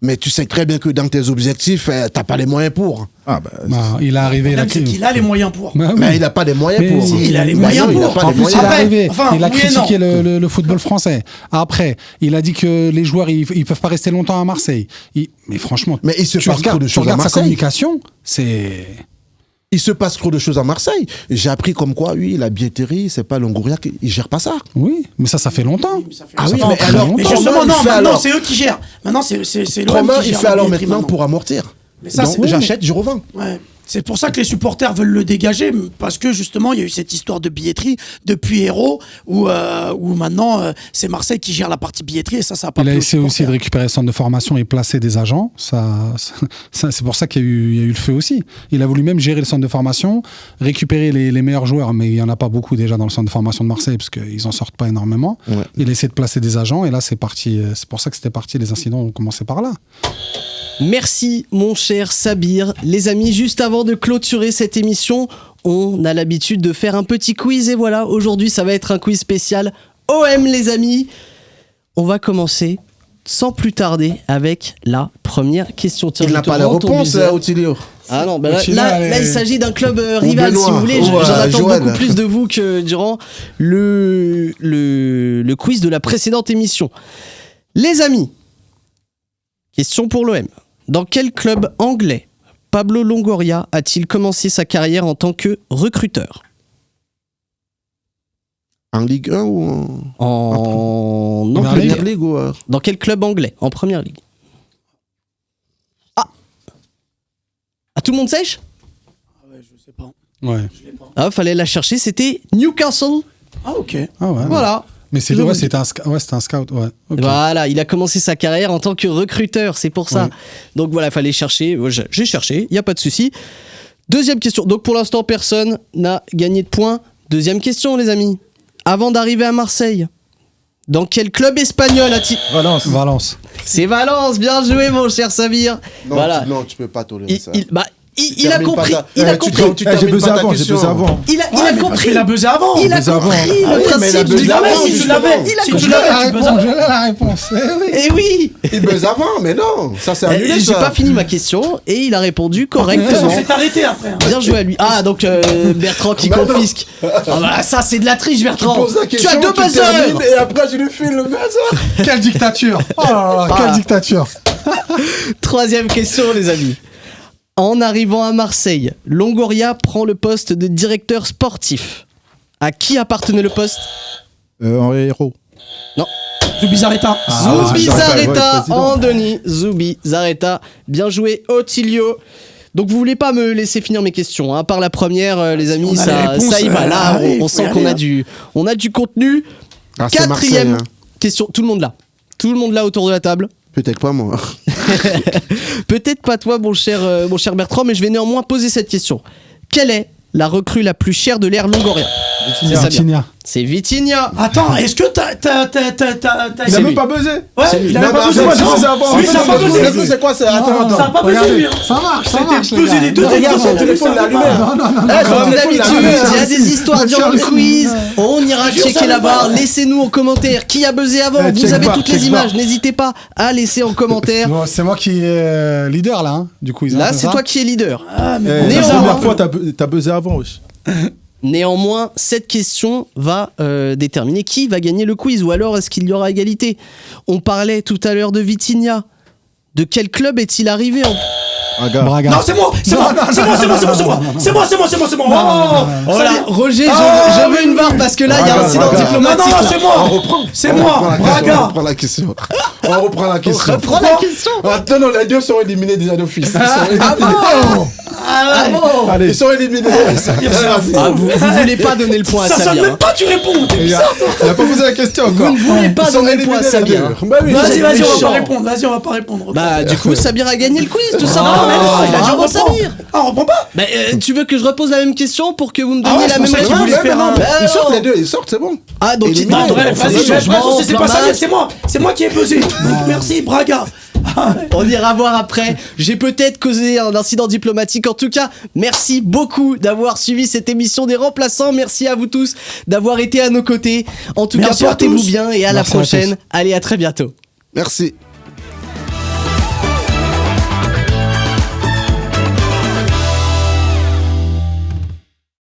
Mais tu sais très bien que dans tes objectifs, t'as pas les moyens pour. Ah, bah, Bah, il est arrivé, il a C'est qu'il a les moyens pour. Bah oui. Mais il n'a pas les moyens Mais pour. si, il a les Mais moyens non, il n'a pour. pas En les plus, il est moyens. arrivé, Enfin, il a oui et critiqué non. le football français. Après, il a dit que les joueurs, ils peuvent pas rester longtemps à Marseille. Mais franchement, Mais il se tu passe trop de tu choses à regardes sa Marseille. communication, c'est... Il se passe trop de choses à Marseille. Et j'ai appris comme quoi, oui, la billetterie, c'est pas Longoria qui il gère pas ça. Oui, mais ça fait longtemps. Ah Ça oui, fait mais très alors, longtemps. Mais Comment justement, il non, fait maintenant, alors c'est eux qui gèrent. Maintenant, c'est l'OM Comment qui il gère fait la alors billetterie maintenant pour amortir? Mais ça, Donc, c'est- j'achète, je revends. Ouais. C'est pour ça que les supporters veulent le dégager, parce que justement, il y a eu cette histoire de billetterie depuis Hérault, où maintenant, c'est Marseille qui gère la partie billetterie, et ça a pas Il a plu aux essayé aussi de supporters. récupérer le centre de formation et placer des agents. C'est pour ça qu'il y a eu le feu aussi. Il a voulu même gérer le centre de formation, récupérer les meilleurs joueurs, mais il n'y en a pas beaucoup déjà dans le centre de formation de Marseille, parce qu'ils n'en sortent pas énormément. Ouais. Il a essayé de placer des agents, et là, c'est parti. C'est pour ça que c'était parti. Les incidents ont commencé par là. Merci mon cher Sabir. Les amis, juste avant de clôturer cette émission, on a l'habitude de faire un petit quiz et voilà, aujourd'hui ça va être un quiz spécial OM les amis. On va commencer sans plus tarder avec la première question. Tiens, Il je n'a te pas les rends ton réponses, buzzer. Otilio. Ah non, bah là, Chine, là, elle là, il est- s'agit d'un club rival, Benoît, si vous voulez. ou, J'en attends Joël. beaucoup plus de vous que durant le quiz de la précédente émission. Les amis, question pour l'OM. Dans quel club anglais Pablo Longoria a-t-il commencé sa carrière en tant que recruteur? En Ligue 1 ou En Première Angleterre. Première Ligue ou Dans quel club anglais? En première ligue. Ah, tout le monde sèche? Ouais, je sais pas. Ouais. Ah, fallait la chercher, c'était Newcastle. Ah, ok. Ah ouais. Voilà. Mais c'est Je vous ouais, dis. c'était un scout. Ouais. Ok. Voilà, il a commencé sa carrière en tant que recruteur, c'est pour ça. Ouais. Donc voilà, fallait chercher. J'ai cherché, il n'y a pas de souci. Deuxième question. Donc pour l'instant, personne n'a gagné de points. Deuxième question, les amis. Avant d'arriver à Marseille, dans quel club espagnol a-t-il... Valence. C'est Valence, bien joué mon cher Samir. Non, Voilà. non, tu peux pas tolérer Il, ça. il a Termine compris. pas ta- Il a tu compris. termines- tu J'ai termines buzzé pas ta avant, j'ai question. buzzé avant. Il a Ouais, mais parce compris. qu'il a buzzé avant. Il a buzzé avant. compris Ah le oui, mais il a principe buzzé du avant, quiz. si tu justement. l'avais. Il a Si compris. tu l'avais, tu buzzes avant. J'ai la réponse. Eh oui. Il buzz avant, mais non, ça c'est annulé. J'ai ça. pas fini ma question et il a répondu On correctement. s'est arrêté après. hein. Bien joué à lui. Ah, donc Bertrand qui Bah non. confisque. Ah bah, ça, c'est de la triche, Tu Bertrand. poses la Tu question, as deux termines, buzzers. et après je lui file le buzzer. Quelle dictature. Oh là là, quelle dictature. Troisième question, les amis. En arrivant à Marseille, Longoria prend le poste de directeur sportif. À qui appartenait le poste? Henri Hérault. Zubizarreta. Zubizarreta, président. Andoni Zubizarreta. Bien joué, Otilio. Donc vous voulez pas me laisser finir mes questions, hein. Par la première, les amis, on a les ça, réponses, ça y va. Là, oui, on faut sent y qu'on aller, on a du contenu. Ah, c'est Quatrième Marseille, hein. question. Tout le monde là. Tout le monde là autour de la table. Peut-être pas moi. Peut-être pas toi, mon cher Bertrand, mais je vais néanmoins poser cette question. Quelle est la recrue la plus chère de l'ère Longoria? Vitinha. C'est Vitinha. Attends, est-ce que t'as Il a lui. même pas buzzé. Ouais, il a pas buzzé. moi, j'ai buzzé avant. Lui, ça a pas buzzé. C'est quoi ça? Attends. Ça a pas buzzé, lui. Ça marche, C'était buzzé des deux. Regarde, son téléphone, il est allumé. Comme d'habitude, il y a des histoires durant le quiz. On ira checker la barre. Laissez-nous en commentaire qui a buzzé avant. Vous check avez bar, toutes check les bar. images. N'hésitez pas à laisser en commentaire. Bon, c'est moi qui est leader là, hein, du quiz. hein, Là, c'est ça toi qui es leader. Ah, mais La Néanmoins- première fois, t'as buzzé avant, wesh. Néanmoins, cette question va déterminer qui va gagner le quiz, ou alors est-ce qu'il y aura égalité. On parlait tout à l'heure de Vitinha. De quel club est-il arrivé en... Braga. non, c'est moi. Oh là, Roger, je veux une barre parce que là, il y a un incident Braga. diplomatique. Non, là. c'est moi. C'est moi, Braga. On reprend la question. On reprend la question. Reprends la question. Attends, non, les deux sont éliminés déjà d'office. Allez. Ils sont éliminés. Ah, vous voulez pas donner le point à Ça sonne Samir. même pas, tu réponds. T'es bizarre, toi. Il a pas posé la question Vous encore. ne voulez pas Ils sont donner le point à éliminés, les Samir. deux. Bah oui, Vas-y, êtes on va méchant. pas répondre. Vas-y, on va pas répondre. Bah, du coup, Samir a gagné le quiz, tout Ah, simplement. mais non, il a dit on Bravo, reprend. Samir. Ah, on reprend pas. Bah, tu veux que je repose la même question pour que vous me donniez ouais, la je même pensais qu'il réponse voulait faire un- Bah, Ils sortent non. les deux, ils sortent, c'est bon. Ah, donc Éliminé. non, Bref, on fait vas-y, des changements, c'est pas plan ça, match. c'est moi qui ai buzzé. Donc, merci, Braga. On ira voir après. J'ai peut-être causé un incident diplomatique. En tout cas, merci beaucoup d'avoir suivi cette émission des remplaçants. Merci à vous tous d'avoir été à nos côtés. En tout Merci cas, à portez-vous tous. bien et à la Merci à prochaine. tous. Allez, à très bientôt. Merci.